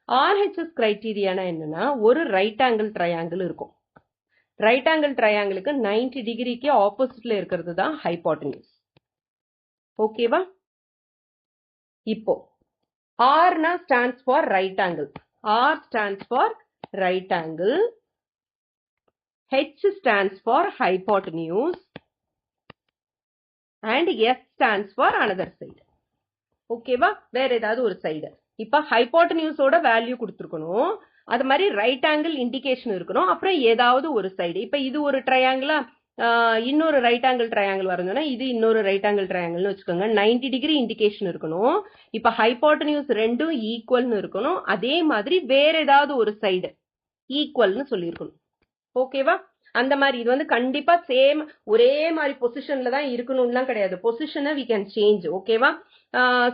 Speaker 1: RHS criteria என்னன்னா ஒரு ரைட் ஆங்கிள் ட்ரையாங்கிள் இருக்கும். ரைட் ஆங்கிள் ட்ரையாங்கிளுக்கு 90 டிகிரிக்கு ஆப்போசிட்ல இருக்கிறது தான் ஹைபோட்டனியூஸ். ஓகேவா? இப்போ Rனா stands for right angle. R stands for right angle. H stands for hypotenuse. And S stands for another side. ஓகேவா? வேற ஏதாவது ஒரு சைடு. இப்ப ஹைபோட்டனியூஸோட வேல்யூ கொடுத்துருக்கணும். அது மாதிரி ரைட் ஆங்கிள் இண்டிகேஷன் இருக்கணும். அப்புறம் ஏதாவது ஒரு சைடு. இப்ப இது ஒரு ட்ரையாங்கிளா, இன்னொரு ரைட் ஆங்கிள் ட்ரையாங்கிள் வரணும்னா இது இன்னொரு ரைட் ஆங்கிள் ட்ரையாங்கிள்னு வச்சுக்கோங்க. 90 டிகிரி இண்டிகேஷன் இருக்கணும். இப்ப ஹைபோட்டனியூஸ் ரெண்டும் ஈக்குவல்னு இருக்கணும். அதே மாதிரி வேற ஏதாவது ஒரு சைடு ஈக்குவல்னு சொல்லியிருக்கணும். ஓகேவா? அந்த மாதிரி இது வந்து கண்டிப்பா சேம் ஒரே மாதிரி பொசிஷன்ல தான் இருக்கணும்லாம் கிடையாது. பொசிஷனை we can change. ஓகேவா?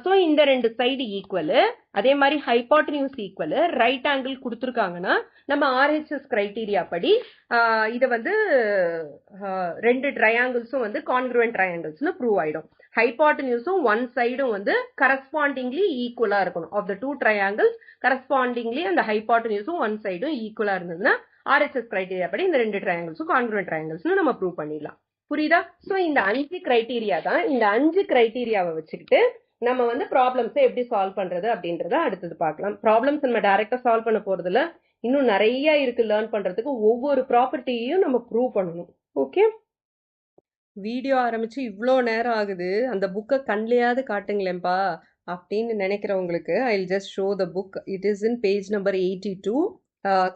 Speaker 1: சோ இந்த ரெண்டு சைடு ஈக்குவல், அதே மாதிரி ஹைபோட்டனியூஸ் ஈக்குவல், ரைட் ஆங்கிள் கொடுத்துருக்காங்கன்னா நம்ம RHS கிரைட்டீரியா படி இதை வந்து ரெண்டு ட்ரையாங்கிள்ஸும் வந்து கான்க்ருவென்ட் ட்ரையாங்கிள்ஸ்னு ப்ரூவ் ஆயிடும். ஹைபோட்டனியூஸும் ஒன் சைடும் வந்து கரஸ்பாண்டிங்லி ஈக்குவலா இருக்கணும். Of the two triangles correspondingly அந்த ஹைபோட்டனியூஸும் ஒன் சைடும் ஈக்குவலா இருந்ததுன்னா RHS கிரைட்டீரியா படி இந்த ரெண்டு ட்ரையாங்கிள்ஸும் கான்க்ருவென்ட் ட்ரையாங்கிள்ஸ்னு நம்ம ப்ரூவ் பண்ணிடலாம். புரியுதா? சோ இந்த 5 கிரைட்டீரியா தான். இந்த 5 கிரைட்டீரியாவை வச்சுக்கிட்டு நம்ம வந்து ப்ராப்ளம்ஸை எப்படி சால்வ் பண்றது அப்படின்றத அடுத்தது பார்க்கலாம். ப்ராப்ளம்ஸ் நம்ம டைரக்டா சால்வ் பண்ண போறதுல இன்னும் நிறைய இருக்கு லேர்ன் பண்றதுக்கு. ஒவ்வொரு ப்ராப்பர்ட்டியையும் நம்ம ப்ரூவ் பண்ணணும். ஓகே, வீடியோ ஆரம்பிச்சு இவ்வளோ நேரம் ஆகுது, அந்த புக்கை கண்லையாவது காட்டுங்களேன்பா அப்படின்னு நினைக்கிறவங்களுக்கு I will just show the book. It is in page number 82.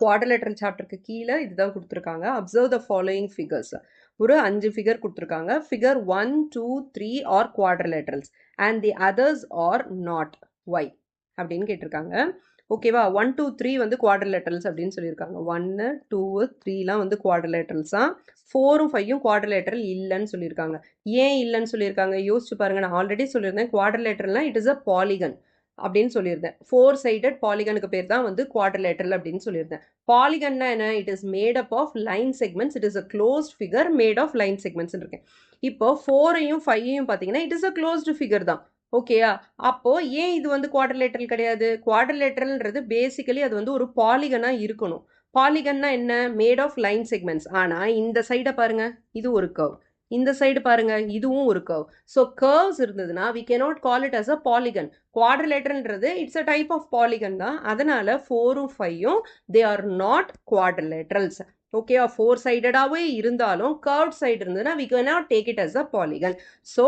Speaker 1: Quadrilateral சாப்டருக்கு கீழே இதுதான் கொடுத்துருக்காங்க. Observe the following figures. ஒரு 5 ஃபிகர் கொடுத்துருக்காங்க. Figure 1, 2, 3 are quadrilaterals and the others are not. Why அப்படின்னு கேட்டிருக்காங்க. ஓகேவா? 1, 2, 3 வந்து குவாட்ரிலேட்டரல்ஸ் அப்படின்னு சொல்லியிருக்காங்க. 1, 2, 3லாம் வந்து குவாட்ரிலேட்டரல்ஸா. 4ம் 5ம் குவாட்ரிலேட்டரல் இல்லைன்னு சொல்லியிருக்காங்க. ஏன் இல்லைன்னு சொல்லியிருக்காங்க யோசிச்சு பாருங்க. நான் ஆல்ரெடி சொல்லியிருந்தேன் குவாட்ரிலேட்டரல்னா இட் இஸ் அ பாலிகன் அப்படின்னு சொல்லியிருந்தேன். 4 சைடட் பாலிகனுக்கு பேர் தான் வந்து குவாட்ரிலேட்டரல் அப்படின்னு சொல்லியிருந்தேன். பாலிகன்னா என்ன? It is made up of line segments. It is a closed figure made of line segments இருக்கேன். இப்போ 4ஐயும் 5ஐயும் பார்த்தீங்கன்னா it is a closed figure தான். ஓகேயா? அப்போ ஏன் இது வந்து குவாட்ரிலேட்டரல் கிடையாது? குவாட்ரிலேட்டரல்ன்றது பேசிக்கலி அது வந்து ஒரு பாலிகனா இருக்கணும். பாலிகன்னா என்ன? Made of line segments. ஆனா இந்த சைடை பாருங்க, இது ஒரு கர்வ். இந்த சைடு பாருங்க, இதுவும் ஒரு கர்வ். ஸோ கர்வ்ஸ் இருந்ததுன்னா we cannot call it as a polygon. குவாட்ரிலேட்டரல்ன்றது it's a type of polygon தான். அதனால 4ம் 5ம் they are not quadrilaterals. ஓகேவா? 4 சைடடாகவே இருந்தாலும் கர்வ்ட் சைடு இருந்ததுன்னா we cannot take it as a polygon. So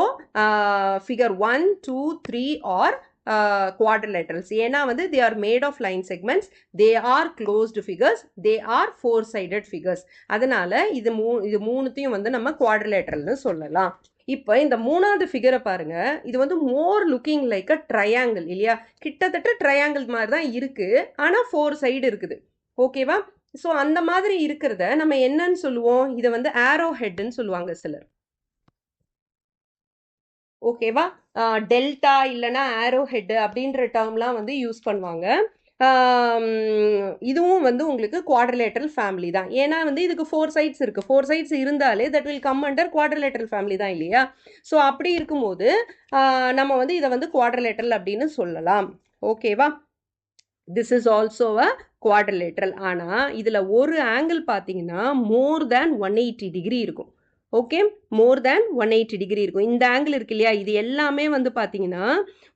Speaker 1: figure 1, 2, 3 are quadrilaterals. ஏன்னா வந்து they are made of line segments, they are closed figures, they are 4-sided figures. அதனால இது மூணுத்தையும் வந்து நம்ம குவாட்ரிலேட்டரல்னு சொல்லலாம். இப்போ இந்த மூணாவது ஃபிகரை பாருங்க. இது வந்து மோர் லுக்கிங் லைக் அ ட்ரையாங்கிள் இல்லையா? கிட்டத்தட்ட ட்ரையாங்கிள் மாதிரி தான் இருக்கு, ஆனா 4 சைடு இருக்குது. ஓகேவா? ஸோ அந்த மாதிரி இருக்கிறத நம்ம என்னன்னு சொல்லுவோம்? இதை வந்து ஆரோ ஹெட்னு சொல்லுவாங்க சிலர். ஓகேவா? டெல்டா இல்லைன்னா ஆரோ ஹெட் அப்படின்ற டேர்ம்லாம் வந்து யூஸ் பண்ணுவாங்க. இதுவும் வந்து உங்களுக்கு குவாட்ரிலேட்டரல் ஃபேமிலி தான். ஏன்னா வந்து இதுக்கு 4 சைட்ஸ் இருக்கு. 4 சைட்ஸ் இருந்தாலே that will come under quadrilateral family தான் இல்லையா? ஸோ அப்படி இருக்கும்போது நம்ம வந்து இதை வந்து குவாட்ரிலேட்டரல் அப்படின்னு சொல்லலாம். ஓகேவா? This is also a quadrilateral. ஆனால் இதில் ஒரு ஆங்கிள் பார்த்தீங்கன்னா மோர் தேன் 180 டிகிரி இருக்கும். ஓகே, மோர் தேன் 180 டிகிரி இருக்கும். இந்த ஆங்கிள் இருக்கு இல்லையா? இது எல்லாமே வந்து பார்த்தீங்கன்னா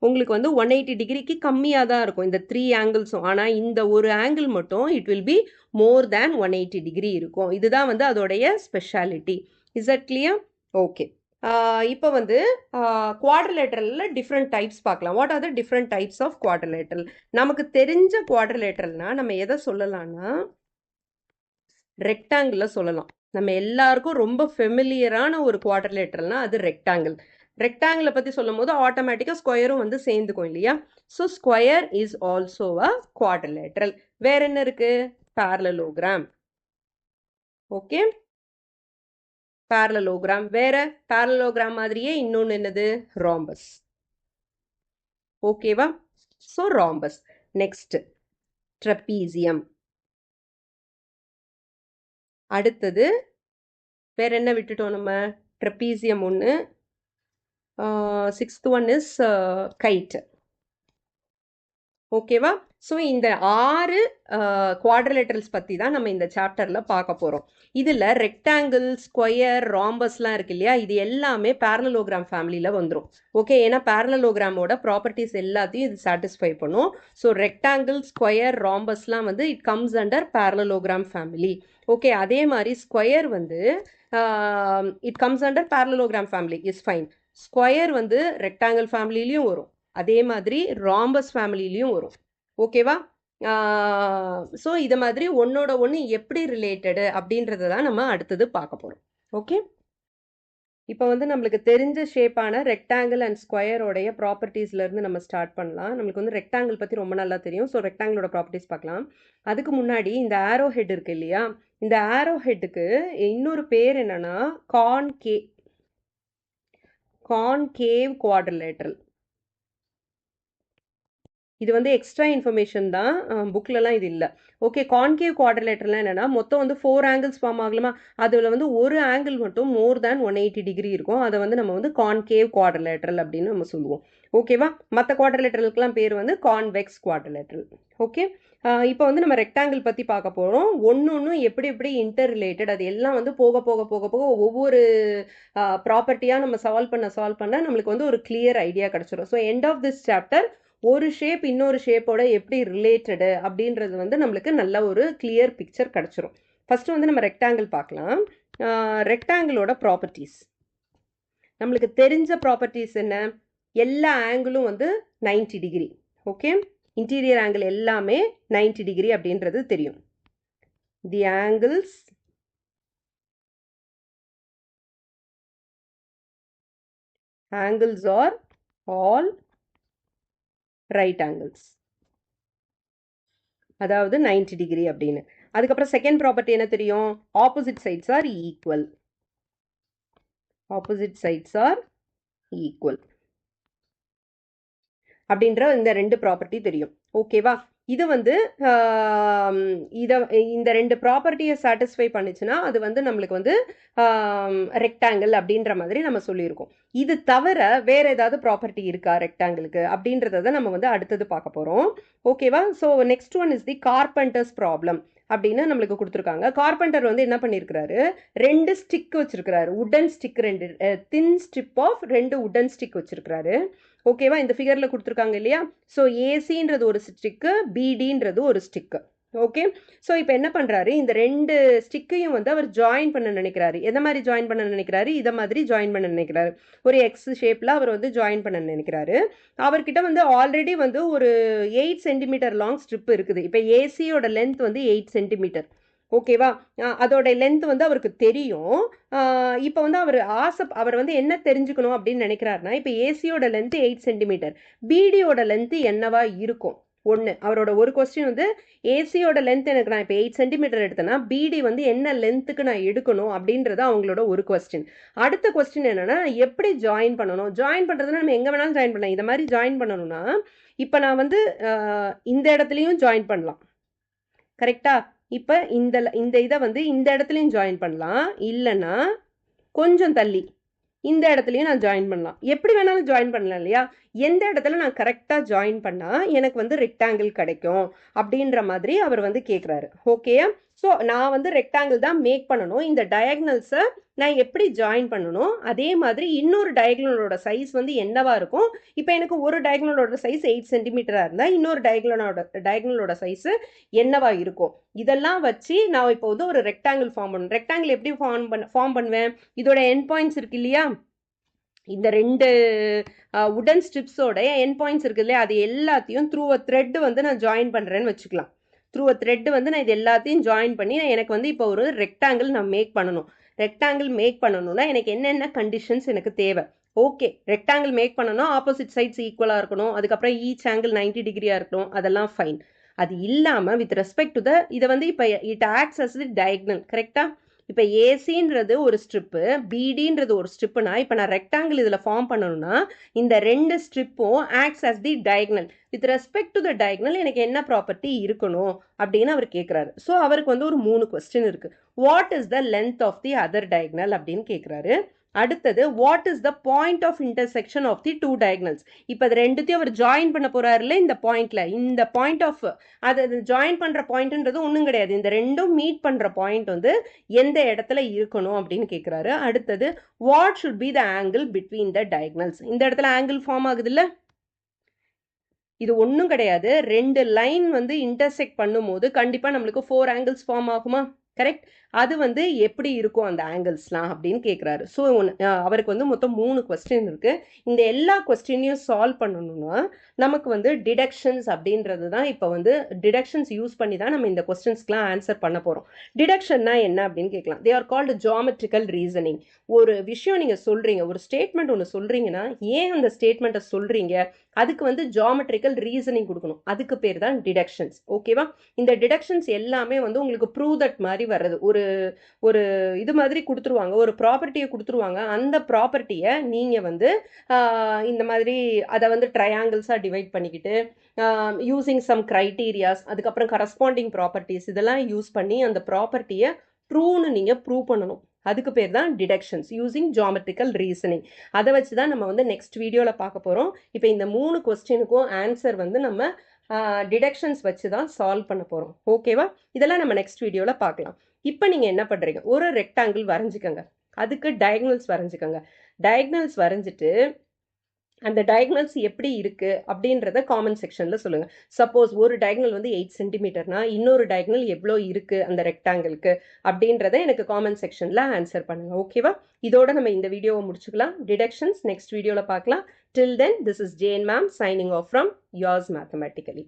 Speaker 1: உங்களுக்கு வந்து 180 டிகிரிக்கு கம்மியாக தான் இருக்கும் இந்த 3 ஆங்கிள்ஸும். ஆனால் இந்த ஒரு ஆங்கிள் மட்டும் it will be more than 180 degree இருக்கும். இதுதான் வந்து அதோடைய speciality. Is that clear? Okay, இப்போ வந்து குவாட்ரிலேட்டரலில் டிஃப்ரெண்ட் டைப்ஸ் பார்க்கலாம். What are the different types of quadrilateral? நமக்கு தெரிஞ்ச குவாட்ரிலேட்டரல்னா நம்ம எதை சொல்லலாம்னா ரெக்டாங்கிளில் சொல்லலாம். நம்ம எல்லாருக்கும் ரொம்ப ஃபெமிலியரான ஒரு குவாட்ரிலேட்டரல்னா அது ரெக்டாங்கிள். ரெக்டாங்கிளை பற்றி சொல்லும் போது ஆட்டோமேட்டிக்காக ஸ்கொயரும் வந்து சேர்ந்துக்கும் இல்லையா? So square is also a quadrilateral. வேற என்ன இருக்கு? parallelogram. Okay, parallelogram. வேற parallelogram மாதிரியே இன்னொன்று என்னது? rhombus. ஓகேவா? So rhombus. Next trapezium. அடுத்தது வேற என்ன விட்டுட்டோம் நம்ம? ட்ரெபீசியம் ஒன்று, Sixth one is kite. ஓகேவா? ஸோ இந்த 6 குவாட்ரிலேட்டரல்ஸ் பற்றி தான் நம்ம இந்த சாப்டரில் பார்க்க போகிறோம். இதில் ரெக்டாங்கிள், ஸ்கொயர், ராம்பஸ்லாம் இருக்கு இல்லையா, இது எல்லாமே பேரலலோகிராம் ஃபேமிலியில் வந்துடும். ஓகே, ஏன்னா பேரலலோகிராமோட ப்ராப்பர்ட்டிஸ் எல்லாத்தையும் இது சாட்டிஸ்ஃபை பண்ணும். ஸோ ரெக்டாங்கிள், ஸ்கொயர், ராம்பஸ்லாம் வந்து it comes under parallelogram family. Okay, அதே மாதிரி ஸ்கொயர் வந்து it comes under parallelogram family, is fine. Square வந்து ரெக்டாங்கிள் ஃபேமிலிலையும் வரும், அதே மாதிரி ராம்பஸ் ஃபேமிலிலையும் வரும். ஓகேவா? ஸோ இதை மாதிரி ஒன்னோட ஒன்று எப்படி ரிலேட்டடு அப்படின்றத தான் நம்ம அடுத்தது பார்க்க போகிறோம். ஓகே, இப்போ வந்து நம்மளுக்கு தெரிஞ்ச ஷேப்பான ரெக்டாங்கிள் அண்ட் ஸ்கொயரோடைய ப்ராப்பர்ட்டிஸ்லேருந்து நம்ம ஸ்டார்ட் பண்ணலாம். நம்மளுக்கு வந்து ரெக்டாங்கிள் பற்றி ரொம்ப நல்லா தெரியும். ஸோ ரெக்டாங்கிளோட ப்ராப்பர்ட்டிஸ் பார்க்கலாம். அதுக்கு முன்னாடி இந்த ஆரோ ஹெட் இருக்கு இல்லையா, இந்த ஆரோ ஹெட்டுக்கு இன்னொரு பேர் என்னன்னா கான்கேவ் குவாட்ரிலேட்டரல். இது வந்து எக்ஸ்ட்ரா இன்ஃபர்மேஷன் தான், புக்லலாம் இது இல்லை. ஓகே, கான்கேவ் குவாட்ரிலேட்டரல்னா என்னன்னா மொத்தம் வந்து 4 ஆங்கிள்ஸ் ஃபார்ம் ஆகலாமா, அதில் வந்து ஒரு ஆங்கிள் மட்டும் மோர் தேன் 180 டிகிரி இருக்கும். அதை வந்து நம்ம வந்து கான்கேவ் குவாட்ரிலேட்டரல் அப்படின்னு நம்ம சொல்லுவோம். ஓகேவா? மற்ற குவாட்ரிலேட்டரலுக்குலாம் பேர் வந்து கான்வெக்ஸ் குவாட்ரிலேட்டரல். ஓகே, இப்போ வந்து நம்ம ரெக்டாங்கிள் பற்றி பார்க்க போகிறோம். ஒன்று எப்படி எப்படி இன்டர் ரிலேட்டட், அது எல்லாம் வந்து போக போக போக போக ஒவ்வொரு ப்ராப்பர்ட்டியாக நம்ம சால்வ் பண்ண நம்மளுக்கு வந்து ஒரு கிளியர் ஐடியா கிடச்சிரும். So end of this chapter ஒரு ஷேப் இன்னொரு ஷேப்போட எப்படி ரிலேட்டடு அப்படின்றது வந்து நம்மளுக்கு நல்ல ஒரு கிளியர் பிக்சர் கிடச்சிரும். ஃபர்ஸ்ட் வந்து நம்ம ரெக்டாங்கிள் பார்க்கலாம். ரெக்டாங்கிளோட ப்ராப்பர்ட்டிஸ், நம்மளுக்கு தெரிஞ்ச ப்ராப்பர்ட்டிஸ் என்ன, எல்லா ஆங்கிளும் வந்து 90 டிகிரி. ஓகே, இன்டீரியர் ஆங்கிள் எல்லாமே 90 டிகிரி அப்படின்றது தெரியும். The angles are all right angles, அதாவது 90 டிகிரி அப்படின்னு. அதுக்கப்புறம் செகண்ட் ப்ராப்பர்ட்டி என்ன தெரியும், opposite sides are equal. Opposite sides are equal அப்படின்ற இந்த 2 ப்ராப்பர்ட்டி தெரியும். ஓகேவா? இது வந்து இந்த 2 ப்ராப்பர்ட்டியை சாட்டிஸ்ஃபை பண்ணுச்சுன்னா அது வந்து நம்மளுக்கு வந்து ரெக்டாங்கிள் அப்படின்ற மாதிரி நம்ம சொல்லியிருக்கோம். இது தவிர வேற ஏதாவது ப்ராப்பர்ட்டி இருக்கா ரெக்டாங்கிளுக்கு அப்படின்றத நம்ம வந்து அடுத்தது பார்க்க போகிறோம். ஓகேவா? So next one is the carpenters problem அப்படின்னு நம்மளுக்கு கொடுத்துருக்காங்க. கார்பெண்டர் வந்து என்ன பண்ணியிருக்கிறாரு, 2 ஸ்டிக் வச்சிருக்கிறாரு, உடன் ஸ்டிக், 2 தின் ஸ்ட்ரிப் ஆஃப் 2 உடன் ஸ்டிக் வச்சிருக்கிறாரு. ஓகேவா? இந்த ஃபிகரில் கொடுத்துருக்காங்க இல்லையா. ஸோ ஏசின்றது ஒரு ஸ்டிக்கு, பிடின்றது ஒரு ஸ்டிக்கு. ஓகே, ஸோ இப்போ என்ன பண்ணுறாரு, இந்த 2 ஸ்டிக்கையும் வந்து அவர் ஜாயின் பண்ண நினைக்கிறாரு. எந்த மாதிரி ஜாயின் பண்ண நினைக்கிறாரு, இதை மாதிரி ஜாயின் பண்ண நினைக்கிறாரு. ஒரு எக்ஸ் ஷேப்பில் அவர் வந்து ஜாயின் பண்ண நினைக்கிறாரு. அவர்கிட்ட வந்து ஆல்ரெடி வந்து ஒரு 8 சென்டிமீட்டர் லாங் ஸ்ட்ரிப் இருக்குது. இப்போ ஏசியோட லென்த் வந்து 8 சென்டிமீட்டர். ஓகேவா? அதோட லென்த் வந்து அவருக்கு தெரியும். இப்போ வந்து அவர் வந்து என்ன தெரிஞ்சுக்கணும் அப்படின்னு நினைக்கிறாருன்னா, இப்போ ஏசியோட லென்த் 8 சென்டிமீட்டர், பிடியோட லென்த் என்னவா இருக்கும். அவரோட ஒரு கொஸ்டின் வந்து ஏசியோட லென்த் எனக்கு நான் இப்போ 8 சென்டிமீட்டர் எடுத்தேன்னா பிடி வந்து என்ன லென்த்துக்கு நான் எடுக்கணும் அப்படின்றது அவங்களோட ஒரு கொஸ்டின். அடுத்த கொஸ்டின் என்னன்னா, எப்படி ஜாயின் பண்ணணும். ஜாயின் பண்ணுறதுன்னா நம்ம எங்கே வேணாலும் ஜாயின் பண்ணலாம். இந்த மாதிரி ஜாயின் பண்ணணும்னா இப்போ நான் வந்து இந்த இடத்துலையும் ஜாயின் பண்ணலாம். கரெக்டா? இப்போ இந்த இதை வந்து இந்த இடத்துலையும் ஜாயின் பண்ணலாம், இல்லைன்னா கொஞ்சம் தள்ளி இந்த இடத்துலையும் நான் ஜாயின் பண்ணலாம். எப்படி வேணாலும் ஜாயின் பண்ணலாம் இல்லையா. எந்த இடத்துல நான் கரெக்டாக ஜாயின் பண்ணால் எனக்கு வந்து ரெக்டாங்கிள் கிடைக்கும் அப்படின்ற மாதிரி அவர் வந்து கேட்குறாரு. ஓகேயா? ஸோ நான் வந்து ரெக்டாங்கிள் தான் மேக் பண்ணணும். இந்த டயக்னல்ஸை நான் எப்படி ஜாயின் பண்ணணும், அதே மாதிரி இன்னொரு டயக்னலோட சைஸ் வந்து என்னவா இருக்கும். இப்போ எனக்கு ஒரு டயக்னலோட சைஸ் 8 சென்டிமீட்டராக இருந்தால் இன்னொரு டயக்னலோட சைஸு என்னவா இருக்கும். இதெல்லாம் வச்சு நான் இப்போ வந்து ஒரு ரெக்டாங்கிள் ஃபார்ம் பண்ணணும். ரெக்டாங்கிள் எப்படி ஃபார்ம் பண்ணுவேன், இதோட எண்ட் பாயிண்ட்ஸ் இருக்கு இல்லையா, இந்த 2 உடன் ஸ்ட்ரிப்ஸோட எண்ட் பாயிண்ட்ஸ் இருக்கு இல்லையா, அது எல்லாத்தையும் த்ரூ அ த்ரெட் வந்து நான் ஜாயின் பண்ணுறேன்னு வச்சுக்கலாம். த்ரூ அ த்ரெட் வந்து நான் இது எல்லாத்தையும் ஜாயின் பண்ணி எனக்கு வந்து இப்போ ஒரு ரெக்டாங்கிள் நான் மேக் பண்ணணும். ரெக்டாங்கிள் மேக் பண்ணணும்னா எனக்கு என்னென்ன கண்டிஷன்ஸ் எனக்கு தேவை. ஓகே, ரெக்டாங்கிள் மேக் பண்ணணும், ஆப்போசிட் சைட்ஸ் ஈக்குவலாக இருக்கணும், அதுக்கப்புறம் ஈச் ஆங்கிள் 90 டிகிரியாக இருக்கணும், அதெல்லாம் ஃபைன். அது இல்லாமல் வித் ரெஸ்பெக்ட் டு இதை வந்து இப்போ it acts as the diagonal. கரெக்டாக? இப்போ ஏசின்றது ஒரு ஸ்ட்ரிப்பு, பிடின்றது ஒரு ஸ்ட்ரிப்புனா இப்போ நான் ரெக்டாங்கிள் இதில் ஃபார்ம் பண்ணணும்னா இந்த 2 ஸ்ட்ரிப்பும் acts as the diagonal. With respect to the diagonal எனக்கு என்ன ப்ராப்பர்ட்டி இருக்கணும் அப்படின்னு அவர் கேட்குறாரு. ஸோ அவருக்கு வந்து ஒரு 3 கொஸ்டின் இருக்குது. What is the length of the other diagonal அப்படின்னு கேட்குறாரு. அடுத்தது what is the point of intersection of the two diagonals. இப்போ அது ரெண்டுத்தையும் அவர் ஜாயின் பண்ண போறாருல இந்த பாயிண்ட்ல, இந்த பாயிண்ட் ஆஃப் அது ஜாயின் பண்ற பாயிண்ட்ன்றது ஒன்றும் கிடையாது, இந்த ரெண்டும் மீட் பண்ற பாயிண்ட் வந்து எந்த இடத்துல இருக்கணும் அப்படின்னு கேட்குறாரு. அடுத்தது what should be the angle between the diagonals. இந்த இடத்துல ஆங்கிள் ஃபார்ம் ஆகுது இல்ல, இது ஒன்றும் கிடையாது, ரெண்டு லைன் வந்து இன்டர்செக்ட் பண்ணும்போது கண்டிப்பாக நம்மளுக்கு 4 ஆங்கிள்ஸ் ஃபார்ம் ஆகுமா, கரெக்ட். அது வந்து எப்படி இருக்கும் அந்த ஆங்கிள்ஸ்லாம் அப்படின்னு கேட்குறாரு. ஸோ அவருக்கு வந்து மொத்தம் 3 கொஸ்டின் இருக்குது. இந்த எல்லா கொஸ்டினையும் சால்வ் பண்ணணும்னா நமக்கு வந்து டிடக்ஷன்ஸ் அப்படின்றது தான் இப்போ வந்து டிடக்ஷன்ஸ் யூஸ் பண்ணி தான் நம்ம இந்த கொஸ்டின்ஸ்க்குலாம் ஆன்சர் பண்ண போகிறோம். டிடக்ஷன்னா என்ன அப்படின்னு கேட்கலாம். They are called geometrical reasoning. ஒரு விஷயம் நீங்கள் சொல்கிறீங்க, ஒரு ஸ்டேட்மெண்ட் ஒன்று சொல்கிறீங்கன்னா ஏன் அந்த ஸ்டேட்மெண்ட்டை சொல்கிறீங்க, அதுக்கு வந்து ஜியாமெட்ரிக்கல் ரீசனிங் கொடுக்கணும், அதுக்கு பேர் தான் டிடக்ஷன்ஸ். ஓகேவா. இந்த டிடக்ஷன்ஸ் எல்லாமே வந்து உங்களுக்கு ப்ரூவ் தட் மாதிரி வர்றது, ஒரு இது மாதிரி கொடுத்துருவாங்க, ஒரு ப்ராப்பர்ட்டியை கொடுத்துருவாங்க. அந்த ப்ராப்பர்ட்டியை நீங்கள் வந்து இந்த மாதிரி அதை வந்து ட்ரையாங்கிள்ஸாக டிவைட் பண்ணிக்கிட்டு யூஸிங் சம் க்ரைட்டீரியாஸ், அதுக்கப்புறம் கரஸ்பாண்டிங் ப்ராப்பர்ட்டிஸ், இதெல்லாம் யூஸ் பண்ணி அந்த ப்ராப்பர்ட்டியை ட்ரூன்னு நீங்கள் ப்ரூவ் பண்ணணும். அதுக்கு பேர் தான் டிடக்ஷன்ஸ் யூஸிங் ஜியாமெட்ரிக்கல் ரீசனிங். அதை வச்சு தான் நம்ம வந்து நெக்ஸ்ட் வீடியோவில் பார்க்க போகிறோம். இப்போ இந்த 3 கொஸ்டினுக்கும் ஆன்சர் வந்து நம்ம டிடக்ஷன்ஸ் வச்சு தான் சால்வ் பண்ண போகிறோம். ஓகேவா. இதெல்லாம் நம்ம நெக்ஸ்ட் வீடியோவில் பார்க்கலாம். இப்போ நீங்கள் என்ன பண்ணுறீங்க, ஒரு ரெக்டாங்கிள் வரைஞ்சிக்கோங்க, அதுக்கு டயகனல்ஸ் வரைஞ்சிக்கோங்க. டயகனல்ஸ் வரைஞ்சிட்டு அந்த டயகனல்ஸ் எப்படி இருக்குது அப்படின்றத காமெண்ட் செக்ஷனில் சொல்லுங்கள். சப்போஸ் ஒரு டயகனல் வந்து 8 சென்டிமீட்டர்னா இன்னொரு டயகனல் எவ்வளோ இருக்குது அந்த ரெக்டாங்கிளுக்கு அப்படின்றத எனக்கு காமெண்ட் செக்ஷனில் ஆன்சர் பண்ணுங்கள். ஓகேவா. இதோட நம்ம இந்த வீடியோவை முடிச்சுக்கலாம். டிடக்ஷன்ஸ் நெக்ஸ்ட் வீடியோவில் பார்க்கலாம். Till then, this is Jane ma'am signing off from Yours Mathematically.